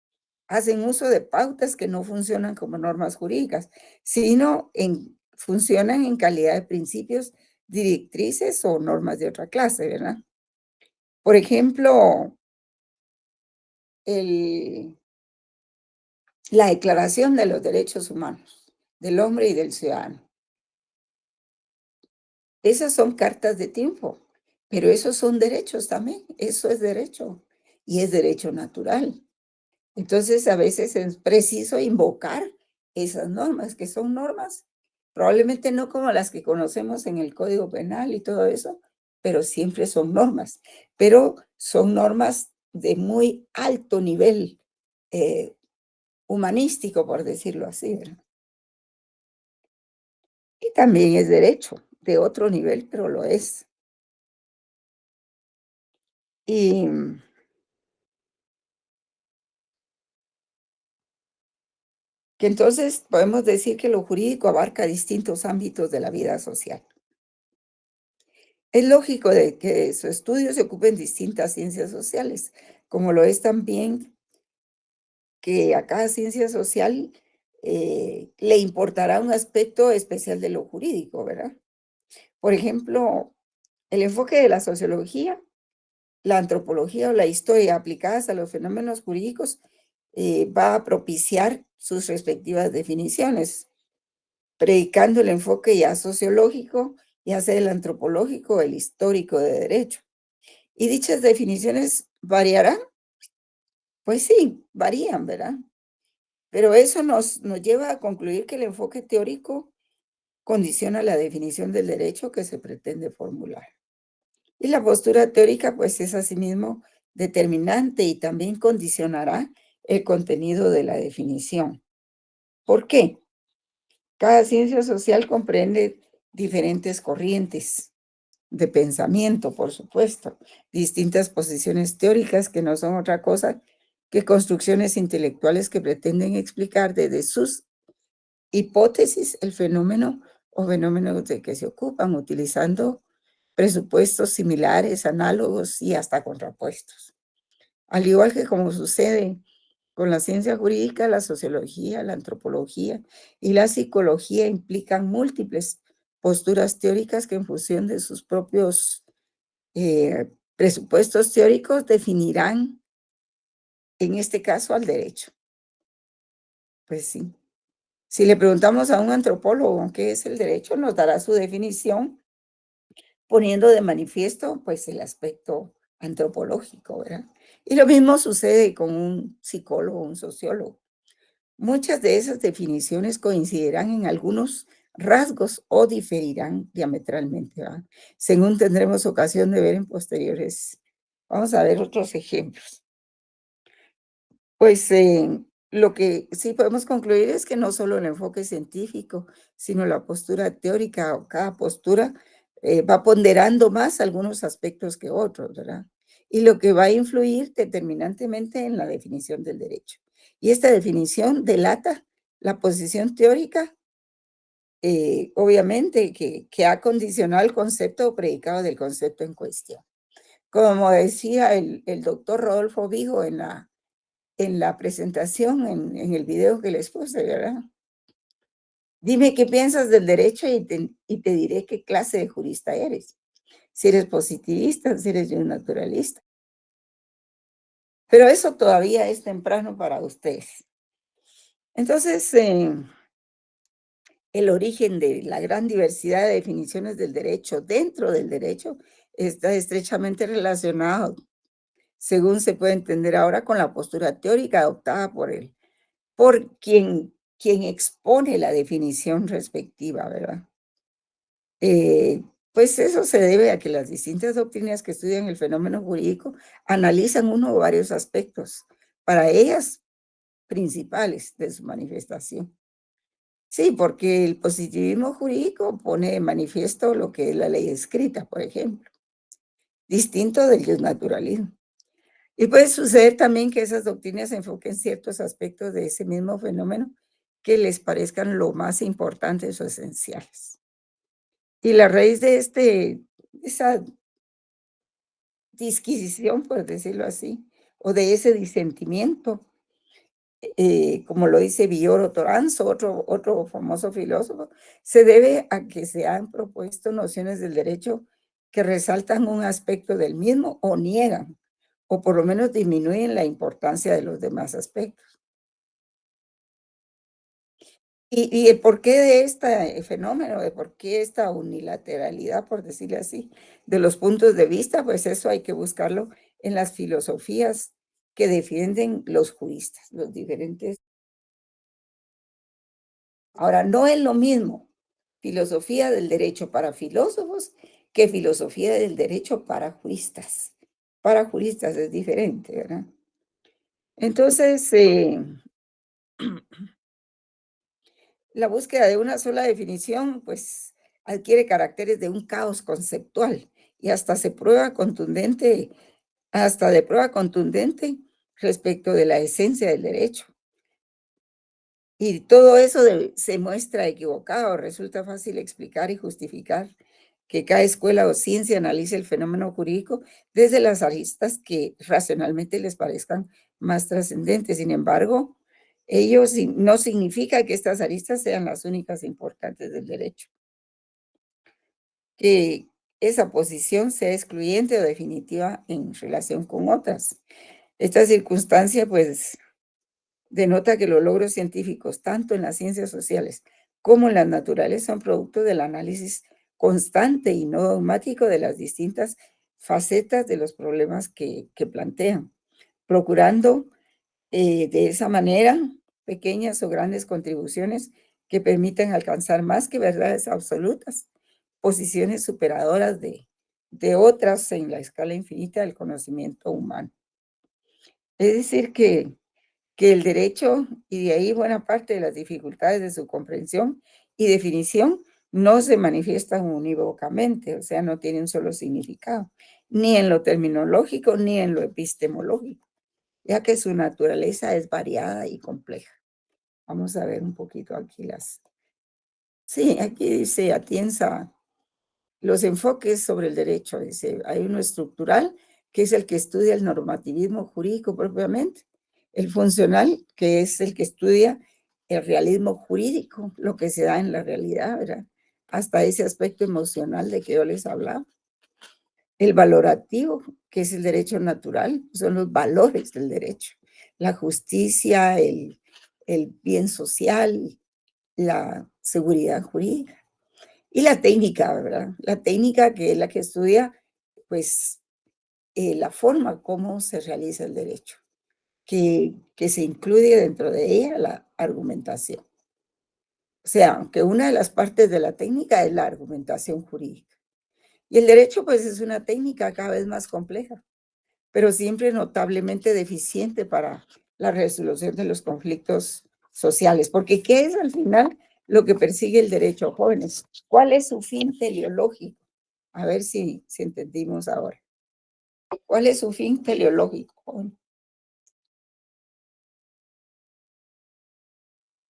Speaker 1: Hacen uso de pautas que no funcionan como normas jurídicas, sino funcionan en calidad de principios, directrices o normas de otra clase, ¿verdad? Por ejemplo, el la Declaración de los Derechos Humanos del Hombre y del Ciudadano. Esas son cartas de triunfo, pero esos son derechos también, eso es derecho y es derecho natural. Entonces, a veces es preciso invocar esas normas, que son normas, probablemente no como las que conocemos en el Código Penal y todo eso, pero siempre son normas, pero son normas de muy alto nivel humanístico, por decirlo así, ¿verdad? Y también es derecho, de otro nivel, pero lo es. Y que entonces podemos decir que lo jurídico abarca distintos ámbitos de la vida social. Es lógico de que su estudio se ocupe en distintas ciencias sociales, como lo es también que a cada ciencia social le importará un aspecto especial de lo jurídico, ¿verdad? Por ejemplo, el enfoque de la sociología, la antropología o la historia aplicadas a los fenómenos jurídicos va a propiciar sus respectivas definiciones, predicando el enfoque ya sociológico, ya sea el antropológico o el histórico de derecho. ¿Y dichas definiciones variarán? Pues sí, varían, ¿verdad? Pero eso nos lleva a concluir que el enfoque teórico condiciona la definición del derecho que se pretende formular. Y la postura teórica, pues, es asimismo determinante y también condicionará el contenido de la definición. ¿Por qué? Cada ciencia social comprende diferentes corrientes de pensamiento, por supuesto, distintas posiciones teóricas que no son otra cosa que construcciones intelectuales que pretenden explicar desde sus hipótesis el fenómeno o fenómenos de que se ocupan, utilizando presupuestos similares, análogos y hasta contrapuestos. Al igual que como sucede con la ciencia jurídica, la sociología, la antropología y la psicología implican múltiples posturas teóricas que en función de sus propios presupuestos teóricos definirán, en este caso, al derecho. Pues sí. Si le preguntamos a un antropólogo qué es el derecho, nos dará su definición poniendo de manifiesto, pues, el aspecto antropológico, ¿verdad? Y lo mismo sucede con un psicólogo, un sociólogo. Muchas de esas definiciones coincidirán en algunos rasgos o diferirán diametralmente, ¿verdad? Según tendremos ocasión de ver en posteriores. Vamos a ver otros ejemplos. Pues, lo que sí podemos concluir es que no solo el enfoque científico, sino la postura teórica o cada postura, va ponderando más algunos aspectos que otros, ¿verdad? Y lo que va a influir determinantemente en la definición del derecho. Y esta definición delata la posición teórica, obviamente, que ha condicionado el concepto o predicado del concepto en cuestión. Como decía el doctor Rodolfo Vigo en la presentación, en el video que les puse, ¿verdad? Dime qué piensas del derecho y te diré qué clase de jurista eres. Si eres positivista, si eres un naturalista. Pero eso todavía es temprano para ustedes. Entonces, el origen de la gran diversidad de definiciones del derecho dentro del derecho está estrechamente relacionado, según se puede entender ahora, con la postura teórica adoptada por quien expone la definición respectiva, ¿verdad? Eh, pues eso se debe a que las distintas doctrinas que estudian el fenómeno jurídico analizan uno o varios aspectos, para ellas principales de su manifestación. Sí, porque el positivismo jurídico pone de manifiesto lo que es la ley escrita, por ejemplo, distinto del naturalismo. Y puede suceder también que esas doctrinas enfoquen ciertos aspectos de ese mismo fenómeno que les parezcan lo más importantes o esenciales. Y la raíz de esa disquisición, por decirlo así, o de ese disentimiento, como lo dice Villoro Toranzo, otro famoso filósofo, se debe a que se han propuesto nociones del derecho que resaltan un aspecto del mismo o niegan, o por lo menos disminuyen la importancia de los demás aspectos. Y el porqué de este fenómeno, de por qué esta unilateralidad, por decirlo así, de los puntos de vista, pues eso hay que buscarlo en las filosofías que defienden los juristas, los diferentes. Ahora, no es lo mismo filosofía del derecho para filósofos que filosofía del derecho para juristas. Para juristas es diferente, ¿verdad? Entonces, la búsqueda de una sola definición, pues, adquiere caracteres de un caos conceptual y hasta de prueba contundente respecto de la esencia del derecho. Y todo eso se muestra equivocado. Resulta fácil explicar y justificar que cada escuela o ciencia analice el fenómeno jurídico desde las aristas que racionalmente les parezcan más trascendentes. Sin embargo, no significa que estas aristas sean las únicas importantes del derecho, que esa posición sea excluyente o definitiva en relación con otras. Esta circunstancia, pues, denota que los logros científicos, tanto en las ciencias sociales como en las naturales, son producto del análisis constante y no dogmático de las distintas facetas de los problemas que plantean, procurando de esa manera pequeñas o grandes contribuciones que permiten alcanzar más que verdades absolutas, posiciones superadoras de otras en la escala infinita del conocimiento humano. Es decir, que el derecho, y de ahí buena parte de las dificultades de su comprensión y definición, no se manifiestan unívocamente, o sea, no tienen un solo significado, ni en lo terminológico ni en lo epistemológico, ya que su naturaleza es variada y compleja. Vamos a ver un poquito aquí las. Sí, aquí dice Atienza los enfoques sobre el derecho. Dice, hay uno estructural, que es el que estudia el normativismo jurídico propiamente, el funcional, que es el que estudia el realismo jurídico, lo que se da en la realidad, ¿verdad? Hasta ese aspecto emocional de que yo les hablaba. El valorativo, que es el derecho natural, son los valores del derecho. La justicia, el bien social, la seguridad jurídica. Y la técnica, ¿verdad? La técnica que es la que estudia, pues, la forma como se realiza el derecho, que se incluye dentro de ella la argumentación. O sea, que una de las partes de la técnica es la argumentación jurídica. Y el derecho, pues, es una técnica cada vez más compleja, pero siempre notablemente deficiente para la resolución de los conflictos sociales. Porque, ¿qué es al final lo que persigue el derecho, jóvenes? ¿Cuál es su fin teleológico? A ver si entendimos ahora. ¿Cuál es su fin teleológico, joven?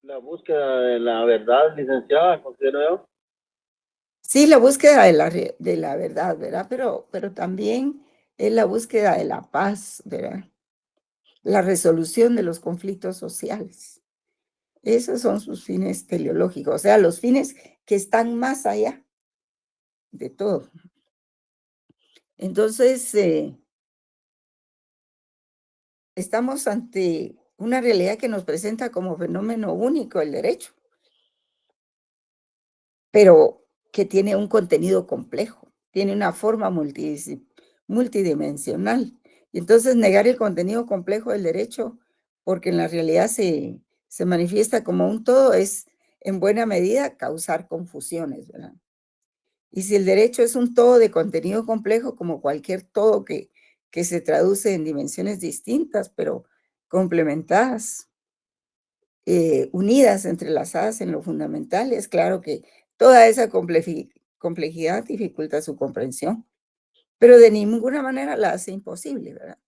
Speaker 2: La búsqueda de la verdad, licenciada, considero yo.
Speaker 1: Sí, la búsqueda de de la verdad, ¿verdad? Pero también es la búsqueda de la paz, ¿verdad? La resolución de los conflictos sociales. Esos son sus fines teleológicos, o sea, los fines que están más allá de todo. Entonces, estamos ante una realidad que nos presenta como fenómeno único el derecho, pero que tiene un contenido complejo, tiene una forma multidimensional. Y entonces negar el contenido complejo del derecho, porque en la realidad se manifiesta como un todo, es en buena medida causar confusiones, ¿verdad? Y si el derecho es un todo de contenido complejo, como cualquier todo que se traduce en dimensiones distintas, pero complementadas, unidas, entrelazadas en lo fundamental, es claro que toda esa complejidad dificulta su comprensión, pero de ninguna manera la hace imposible, ¿verdad?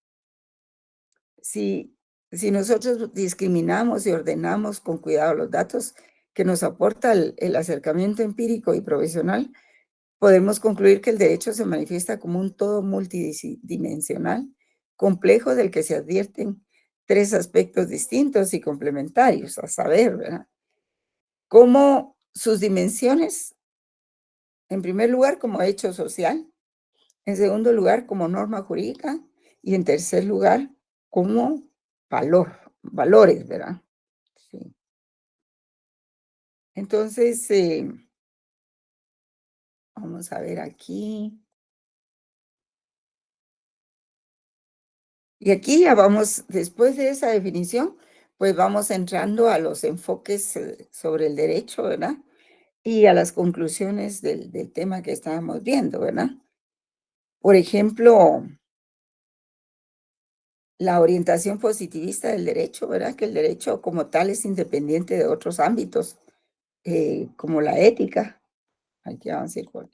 Speaker 1: Si, si nosotros discriminamos y ordenamos con cuidado los datos que nos aporta el acercamiento empírico y profesional, podemos concluir que el derecho se manifiesta como un todo multidimensional, complejo del que se advierten tres aspectos distintos y complementarios, a saber, ¿verdad? Cómo sus dimensiones, en primer lugar, como hecho social, en segundo lugar, como norma jurídica, y en tercer lugar, como valores, ¿verdad? Sí. Entonces, vamos a ver aquí. Y aquí ya vamos, después de esa definición, pues vamos entrando a los enfoques sobre el derecho, ¿verdad? Y a las conclusiones del tema que estábamos viendo, ¿verdad? Por ejemplo, la orientación positivista del derecho, ¿verdad? Que el derecho como tal es independiente de otros ámbitos, como la ética. Aquí vamos a ir con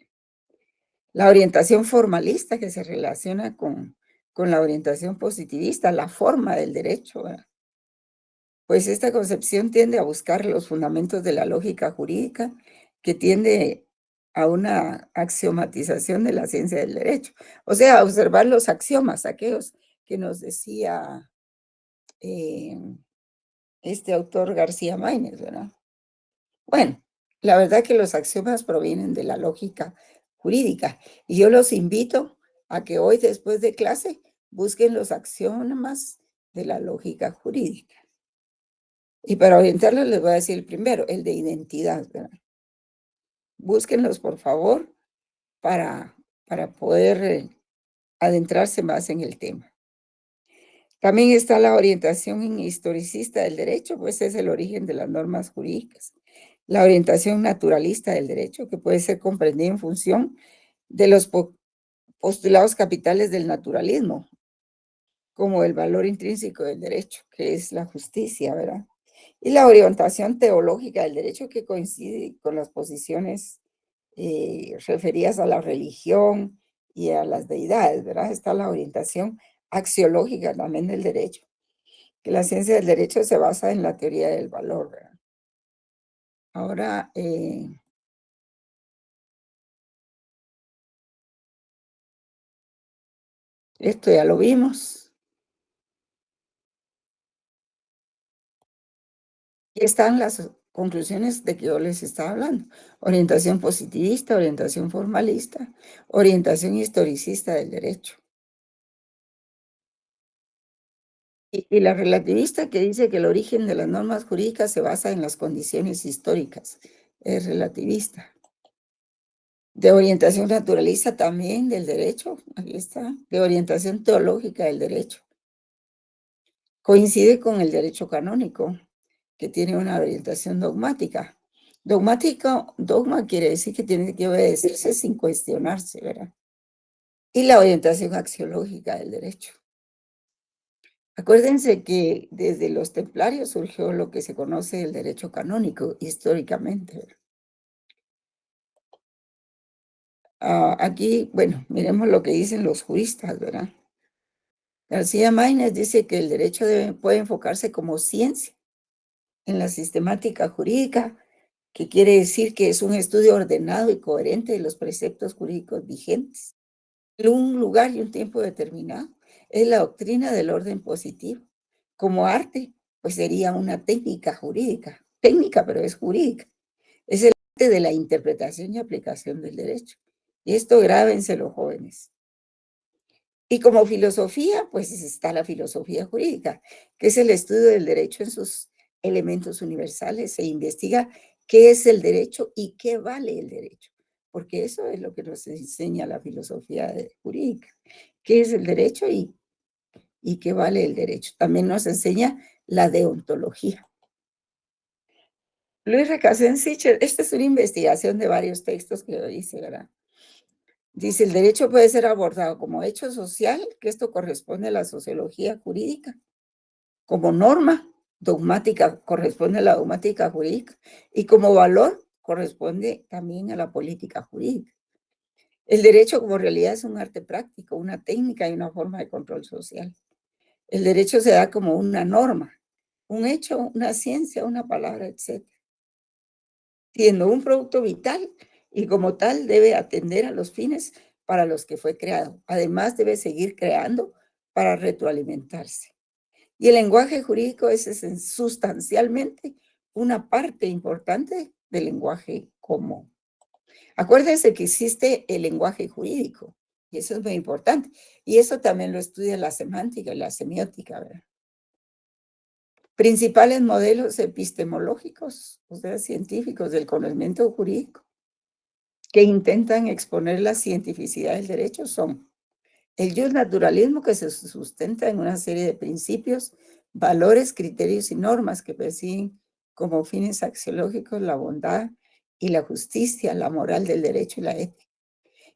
Speaker 1: la orientación formalista que se relaciona con la orientación positivista, la forma del derecho, ¿verdad? Pues esta concepción tiende a buscar los fundamentos de la lógica jurídica, que tiende a una axiomatización de la ciencia del derecho. O sea, a observar los axiomas, aquellos que nos decía eh, este autor García Máinez, ¿verdad? Bueno, la verdad que los axiomas provienen de la lógica jurídica y yo los invito a que hoy, después de clase, busquen los axiomas de la lógica jurídica. Y para orientarlos les voy a decir el primero, el de identidad, ¿verdad? Búsquenlos, por favor, para, para poder adentrarse más en el tema. También está la orientación historicista del derecho, pues es el origen de las normas jurídicas. La orientación naturalista del derecho, que puede ser comprendida en función de los postulados capitales del naturalismo, como el valor intrínseco del derecho, que es la justicia, ¿verdad? Y la orientación teológica del derecho, que coincide con las posiciones referidas a la religión y a las deidades, ¿verdad? Está la orientación axiológica también del derecho, que la ciencia del derecho se basa en la teoría del valor, ¿verdad? Ahora, esto ya lo vimos. Y están las conclusiones de que yo les estaba hablando. Orientación positivista, orientación formalista, orientación historicista del derecho. Y la relativista que dice que el origen de las normas jurídicas se basa en las condiciones históricas. Es relativista. de orientación naturalista también del derecho, aquí está, de orientación teológica del derecho. Coincide con el derecho canónico, que tiene una orientación dogmática. Dogma quiere decir que tiene que obedecerse sin cuestionarse, ¿verdad? Y la orientación axiológica del derecho. Acuérdense que desde los templarios surgió lo que se conoce el derecho canónico históricamente, ¿verdad? Aquí, bueno, miremos lo que dicen los juristas, ¿verdad? García Maínez dice que el derecho puede enfocarse como ciencia en la sistemática jurídica, que quiere decir que es un estudio ordenado y coherente de los preceptos jurídicos vigentes, en un lugar y un tiempo determinado. Es la doctrina del orden positivo. Como arte, pues sería una técnica jurídica, técnica, pero es jurídica. Es el arte de la interpretación y aplicación del derecho. Y esto grábense los jóvenes. Y como filosofía, pues está la filosofía jurídica, que es el estudio del derecho en sus elementos universales. Se investiga qué es el derecho y qué vale el derecho, porque eso es lo que nos enseña la filosofía jurídica. ¿Qué es el derecho y qué vale el derecho? También nos enseña la deontología. Luis Recasensich, esta es una investigación de varios textos que dice, ¿verdad? Dice, el derecho puede ser abordado como hecho social, que esto corresponde a la sociología jurídica, como norma dogmática, corresponde a la dogmática jurídica, y como valor, corresponde también a la política jurídica. El derecho como realidad es un arte práctico, una técnica y una forma de control social. El derecho se da como una norma, un hecho, una ciencia, una palabra, etc. Siendo un producto vital y como tal debe atender a los fines para los que fue creado. Además, debe seguir creando para retroalimentarse. Y el lenguaje jurídico es sustancialmente una parte importante del lenguaje común. Acuérdense que existe el lenguaje jurídico, y eso es muy importante. Y eso también lo estudia la semántica y la semiótica, ¿verdad? Principales modelos epistemológicos, o sea, científicos del conocimiento jurídico, que intentan exponer la cientificidad del derecho son el justnaturalismo, que se sustenta en una serie de principios, valores, criterios y normas que persiguen como fines axiológicos la bondad y la justicia, la moral del derecho y la ética.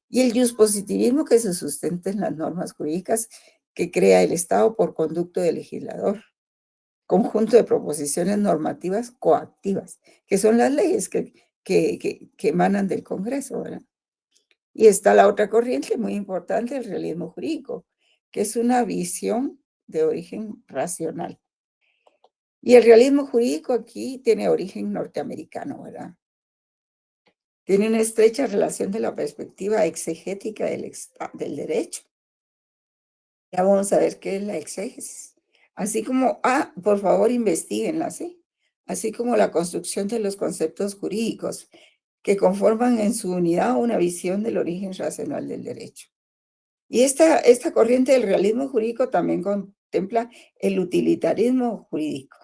Speaker 1: Y el positivismo, que se sustenta en las normas jurídicas que crea el Estado por conducto del legislador, conjunto de proposiciones normativas coactivas, que son las leyes que emanan del Congreso, ¿verdad? Y está la otra corriente muy importante, el realismo jurídico, que es una visión de origen racional. Y el realismo jurídico aquí tiene origen norteamericano, ¿verdad? Tiene una estrecha relación de la perspectiva exegética del derecho. Ya vamos a ver qué es la exégesis. Así como, por favor, investiguenla, ¿sí? Así como la construcción de los conceptos jurídicos que conforman en su unidad una visión del origen racional del derecho. Y esta corriente del realismo jurídico también contempla el utilitarismo jurídico,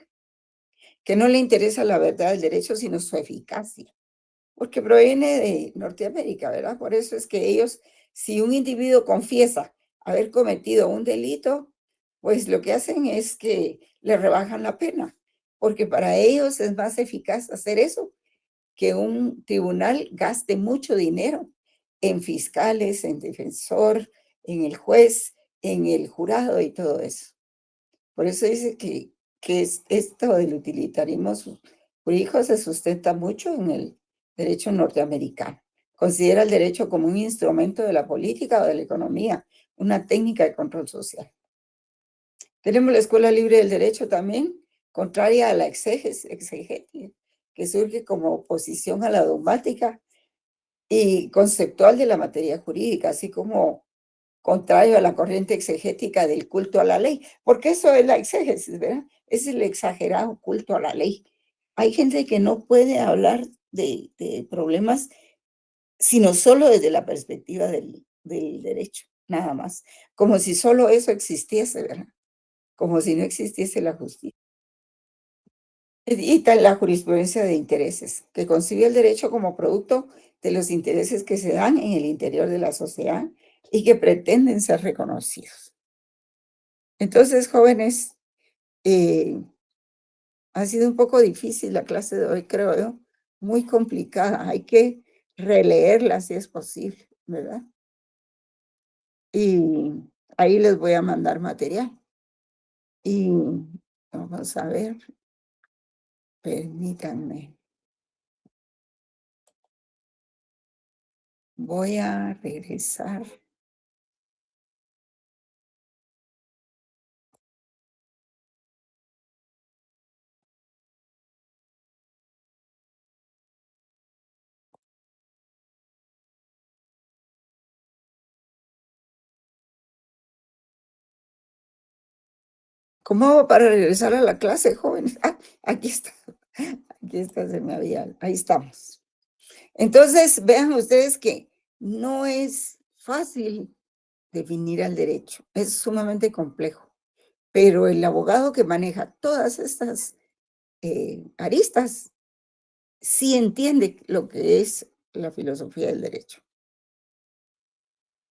Speaker 1: que no le interesa la verdad del derecho, sino su eficacia, porque proviene de Norteamérica, ¿verdad? Por eso es que ellos, si un individuo confiesa haber cometido un delito, pues lo que hacen es que le rebajan la pena, porque para ellos es más eficaz hacer eso que un tribunal gaste mucho dinero en fiscales, en defensor, en el juez, en el jurado y todo eso. Por eso dice que esto del utilitarismo jurídico se sustenta mucho en el derecho norteamericano. Considera el derecho como un instrumento de la política o de la economía, una técnica de control social. Tenemos la Escuela Libre del Derecho también, contraria a la exegesis, que surge como oposición a la dogmática y conceptual de la materia jurídica, así como contrario a la corriente exegética del culto a la ley, porque eso es la exégesis, ¿verdad? Es el exagerado culto a la ley. Hay gente que no puede hablar de problemas, sino solo desde la perspectiva del derecho, nada más, como si solo eso existiese, ¿verdad? Como si no existiese la justicia. Y la jurisprudencia de intereses, que concibe el derecho como producto de los intereses que se dan en el interior de la sociedad y que pretenden ser reconocidos. Entonces, jóvenes, ha sido un poco difícil la clase de hoy, creo yo, muy complicada. Hay que releerla si es posible, ¿verdad? Y ahí les voy a mandar material. Y vamos a ver, permítanme. Voy a regresar. ¿Cómo hago para regresar a la clase, jóvenes? Ah, aquí está. Aquí está, se me había. Ahí estamos. Entonces, vean ustedes que no es fácil definir al derecho. Es sumamente complejo. Pero el abogado que maneja todas estas aristas sí entiende lo que es la filosofía del derecho.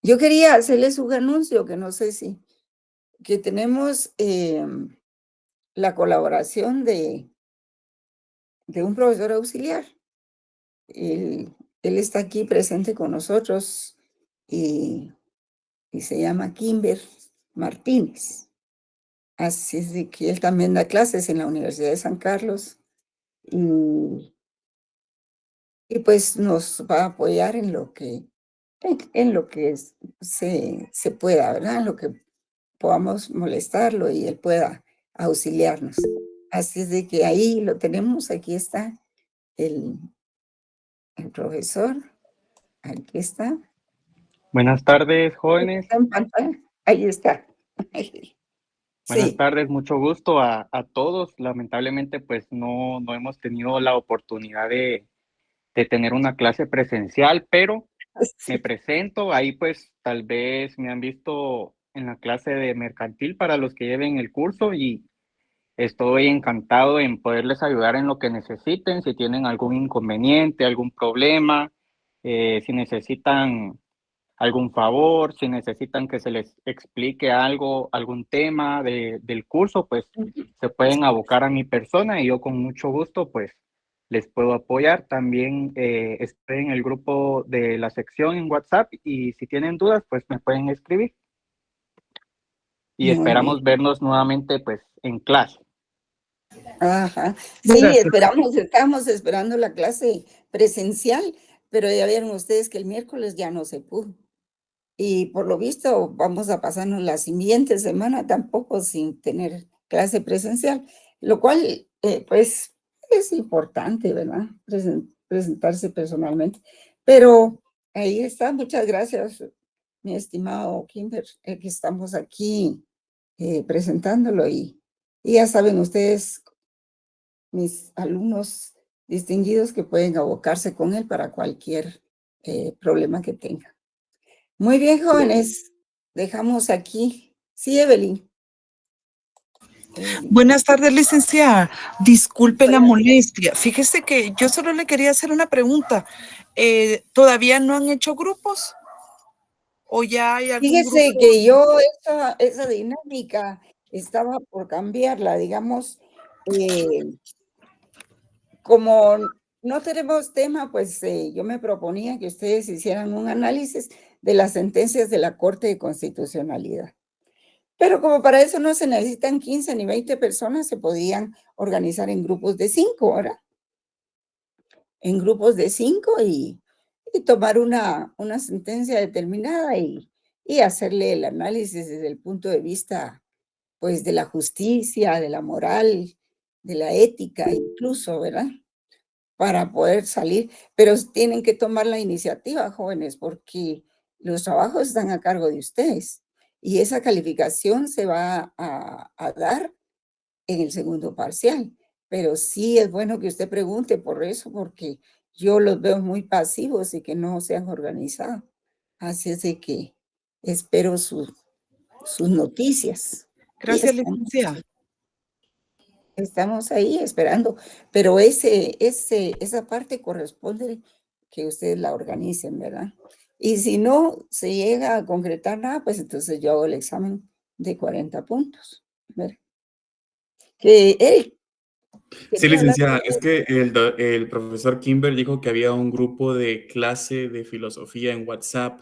Speaker 1: Yo quería hacerles un anuncio que no sé si, que tenemos la colaboración de un profesor auxiliar. Él está aquí presente con nosotros y se llama Kimber Martínez. Así es de que él también da clases en la Universidad de San Carlos y pues nos va a apoyar en lo que, se pueda, ¿verdad? En lo que podamos molestarlo y él pueda auxiliarnos. Así es de que ahí lo tenemos, aquí está el, el profesor, aquí está.
Speaker 4: Buenas tardes, jóvenes.
Speaker 1: Está en pantalla, ahí está.
Speaker 4: Buenas
Speaker 1: Sí,
Speaker 4: tardes, mucho gusto a todos. Lamentablemente, pues no hemos tenido la oportunidad de tener una clase presencial, pero me
Speaker 1: sí.
Speaker 4: presento. Ahí pues tal vez me han visto en la clase de mercantil para los que lleven el curso y estoy encantado en poderles ayudar en lo que necesiten, si tienen algún inconveniente, algún problema, si necesitan algún favor, si necesitan que se les explique algo, algún tema del curso, pues se pueden abocar a mi persona y yo con mucho gusto pues les puedo apoyar. También estoy en el grupo de la sección en WhatsApp y si tienen dudas pues me pueden escribir y
Speaker 1: Muy bien.
Speaker 4: esperamos vernos nuevamente pues en clase.
Speaker 1: Ajá. Sí,
Speaker 5: Gracias.
Speaker 1: estábamos esperando la clase presencial, pero ya vieron ustedes que el miércoles ya no se pudo. Y por lo visto vamos a pasarnos la siguiente semana tampoco sin tener clase presencial, lo cual pues es importante, ¿verdad? Presentarse personalmente. Pero ahí está, muchas gracias, mi estimado Kimber, que estamos aquí presentándolo y ya saben ustedes, mis alumnos distinguidos, que pueden abocarse con él para cualquier problema que tengan. Muy bien, jóvenes, dejamos aquí. Sí, Evelyn.
Speaker 5: Buenas tardes, licenciada. Disculpe la molestia. Fíjese que yo solo le quería hacer una pregunta. ¿Todavía no han hecho grupos? ¿O ya hay algún
Speaker 1: Fíjese
Speaker 5: grupo?
Speaker 1: que yo esa dinámica estaba por cambiarla, digamos, como no tenemos tema, pues yo me proponía que ustedes hicieran un análisis de las sentencias de la Corte de Constitucionalidad. Pero como para eso no se necesitan 15 ni 20 personas, se podían organizar en grupos de 5, ¿verdad? En grupos de 5 y tomar una sentencia determinada y hacerle el análisis desde el punto de vista, pues, de la justicia, de la moral, de la ética incluso, ¿verdad? Para poder salir, pero tienen que tomar la iniciativa, jóvenes, porque los trabajos están a cargo de ustedes y esa calificación se va a dar en el segundo parcial. Pero sí es bueno que usted pregunte por eso, porque yo los veo muy pasivos y que no se han organizado. Así es de que espero sus noticias. Y
Speaker 5: Gracias, licenciada.
Speaker 1: estamos ahí esperando, pero esa parte corresponde que ustedes la organicen, ¿verdad? Y si no se llega a concretar nada, pues entonces yo hago el examen de 40 puntos, ¿verdad? Que Eric,
Speaker 6: Sí,
Speaker 1: quería hablar
Speaker 6: licenciada, es
Speaker 1: contigo.
Speaker 6: que el profesor Kimber dijo que había un grupo de clase de filosofía en WhatsApp.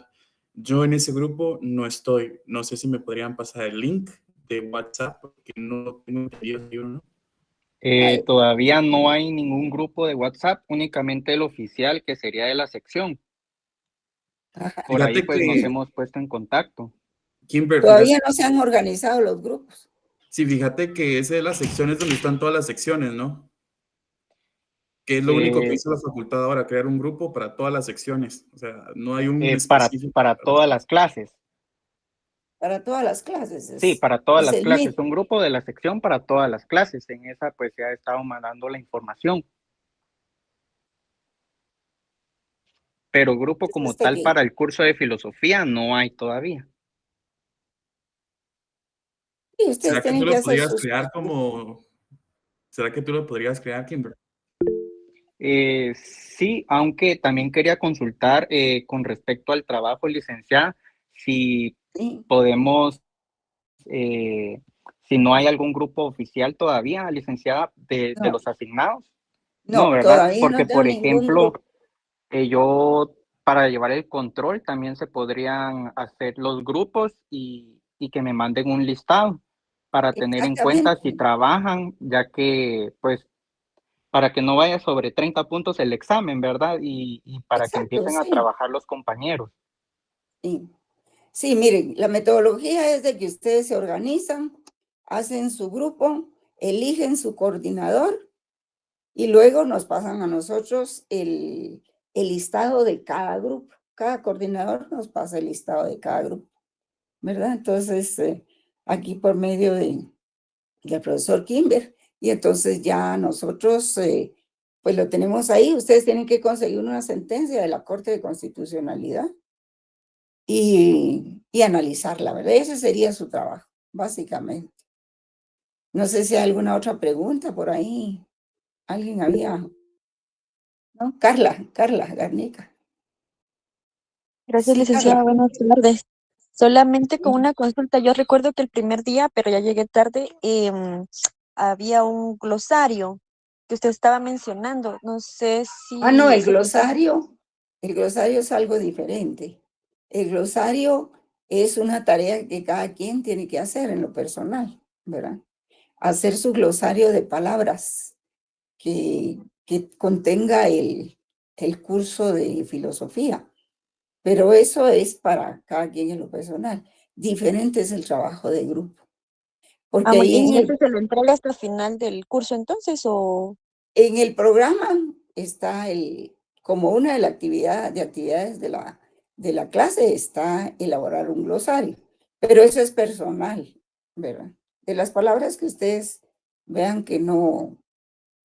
Speaker 6: Yo en ese grupo no estoy. No sé si me podrían pasar el link de WhatsApp porque no tengo entendido si uno.
Speaker 1: Ay,
Speaker 4: Todavía no hay ningún grupo de WhatsApp, únicamente el oficial, que sería de la sección.
Speaker 1: ajá.
Speaker 4: Por ahí
Speaker 6: Fíjate
Speaker 4: pues nos
Speaker 6: que,
Speaker 4: hemos puesto en contacto.
Speaker 6: Kimber,
Speaker 1: Todavía no se han organizado los grupos.
Speaker 6: fíjate que esa es la sección es donde están todas las secciones, ¿no? Que es lo único que
Speaker 4: Eh,
Speaker 6: hizo la facultad ahora, crear un grupo para todas las secciones. O sea, no hay un
Speaker 4: para,
Speaker 6: específico.
Speaker 4: para todas las clases.
Speaker 1: Para todas las clases
Speaker 4: Sí, para todas
Speaker 1: es
Speaker 4: las
Speaker 1: el
Speaker 4: clases.
Speaker 1: MIT.
Speaker 4: Un grupo de la sección para todas las clases. En esa pues se ha estado mandando la información. Pero grupo
Speaker 1: Es
Speaker 4: como
Speaker 1: este
Speaker 4: tal
Speaker 1: que,
Speaker 4: para el curso de filosofía no hay todavía.
Speaker 1: y ustedes
Speaker 6: ¿Será que tú
Speaker 1: tienen que
Speaker 6: lo
Speaker 1: hacer
Speaker 6: podrías
Speaker 1: sus
Speaker 6: crear
Speaker 1: grupos.
Speaker 6: como... ¿Será que tú lo podrías crear, Kimber?
Speaker 4: Sí, aunque también quería consultar con respecto al trabajo, licenciada, si
Speaker 1: Sí.
Speaker 4: podemos, si no hay algún grupo oficial todavía, licenciada, de
Speaker 1: No,
Speaker 4: los asignados. No,
Speaker 1: no,
Speaker 4: ¿verdad?
Speaker 1: todavía
Speaker 4: Porque,
Speaker 1: no tengo
Speaker 4: por
Speaker 1: ningún
Speaker 4: ejemplo,
Speaker 1: grupo.
Speaker 4: yo, para llevar el control, también se podrían hacer los grupos y que me manden un listado para tener en cuenta si
Speaker 1: Exactamente.
Speaker 4: trabajan, ya que, pues, para que no vaya sobre 30 puntos el examen, ¿verdad? Y para que
Speaker 1: Exacto,
Speaker 4: empiecen a
Speaker 1: sí.
Speaker 4: trabajar los compañeros.
Speaker 1: Sí. Sí, miren, la metodología es de que ustedes se organizan, hacen su grupo, eligen su coordinador y luego nos pasan a nosotros el listado de cada grupo. Cada coordinador nos pasa el listado de cada grupo, ¿verdad? Entonces, aquí por medio del profesor Kimber, y entonces ya nosotros, pues lo tenemos ahí. Ustedes tienen que conseguir una sentencia de la Corte de Constitucionalidad y analizarla, ¿verdad? Ese sería su trabajo, básicamente. No sé si hay alguna otra pregunta por ahí. ¿Alguien había? ¿No? Carla Garnica.
Speaker 7: Gracias,
Speaker 1: Sí, Carla.
Speaker 7: licenciada. Buenas tardes. Solamente con
Speaker 1: Sí.
Speaker 7: una consulta. Yo recuerdo que el primer día, pero ya llegué tarde, había un glosario que usted estaba mencionando. No sé
Speaker 1: Ah, no,
Speaker 7: si ese glosario.
Speaker 1: el glosario es algo diferente. El glosario es una tarea que cada quien tiene que hacer en lo personal, ¿verdad? Hacer su glosario de palabras que contenga el curso de filosofía. Pero eso es para cada quien en lo personal. Diferente es el trabajo de grupo.
Speaker 7: Ah,
Speaker 1: Porque
Speaker 7: muy
Speaker 1: ahí
Speaker 7: bien. ¿Y ese se lo entrega hasta el final del curso entonces o...?
Speaker 1: en el programa está como una de las actividades de la clase está elaborar un glosario, pero eso es personal, ¿verdad? De las palabras que ustedes vean que no,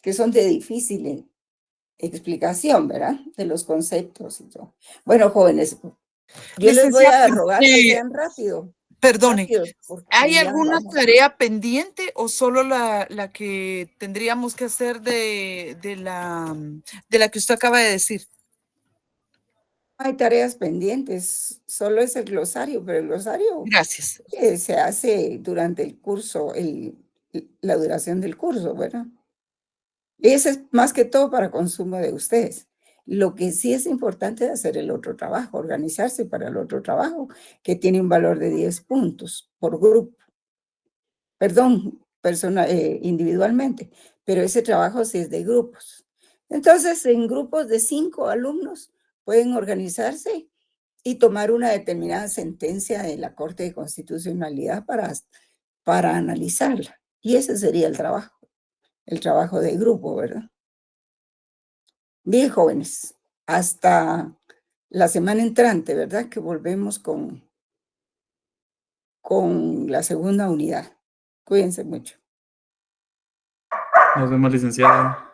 Speaker 1: que son de difícil explicación, ¿verdad? De los conceptos y todo. Bueno, jóvenes, yo les voy
Speaker 5: Licenciada,
Speaker 1: a rogar que sean
Speaker 5: perdone,
Speaker 1: rápidos,
Speaker 5: ¿hay
Speaker 1: porque ya
Speaker 5: alguna
Speaker 1: vamos.
Speaker 5: tarea pendiente o solo la que tendríamos que hacer de la que usted acaba de decir?
Speaker 1: Hay tareas pendientes, solo es el glosario, pero el glosario
Speaker 5: Gracias.
Speaker 1: se hace durante el curso, la duración del curso, ¿verdad? Ese es más que todo para consumo de ustedes. Lo que sí es importante es hacer el otro trabajo, organizarse para el otro trabajo, que tiene un valor de 10 puntos por grupo. Perdón, individualmente, pero ese trabajo sí es de grupos. Entonces, en grupos de 5 alumnos pueden organizarse y tomar una determinada sentencia de la Corte de Constitucionalidad para analizarla. Y ese sería el trabajo de grupo, ¿verdad? Bien, jóvenes, hasta la semana entrante, ¿verdad? Que volvemos con la segunda unidad. Cuídense mucho.
Speaker 6: Nos vemos, licenciada.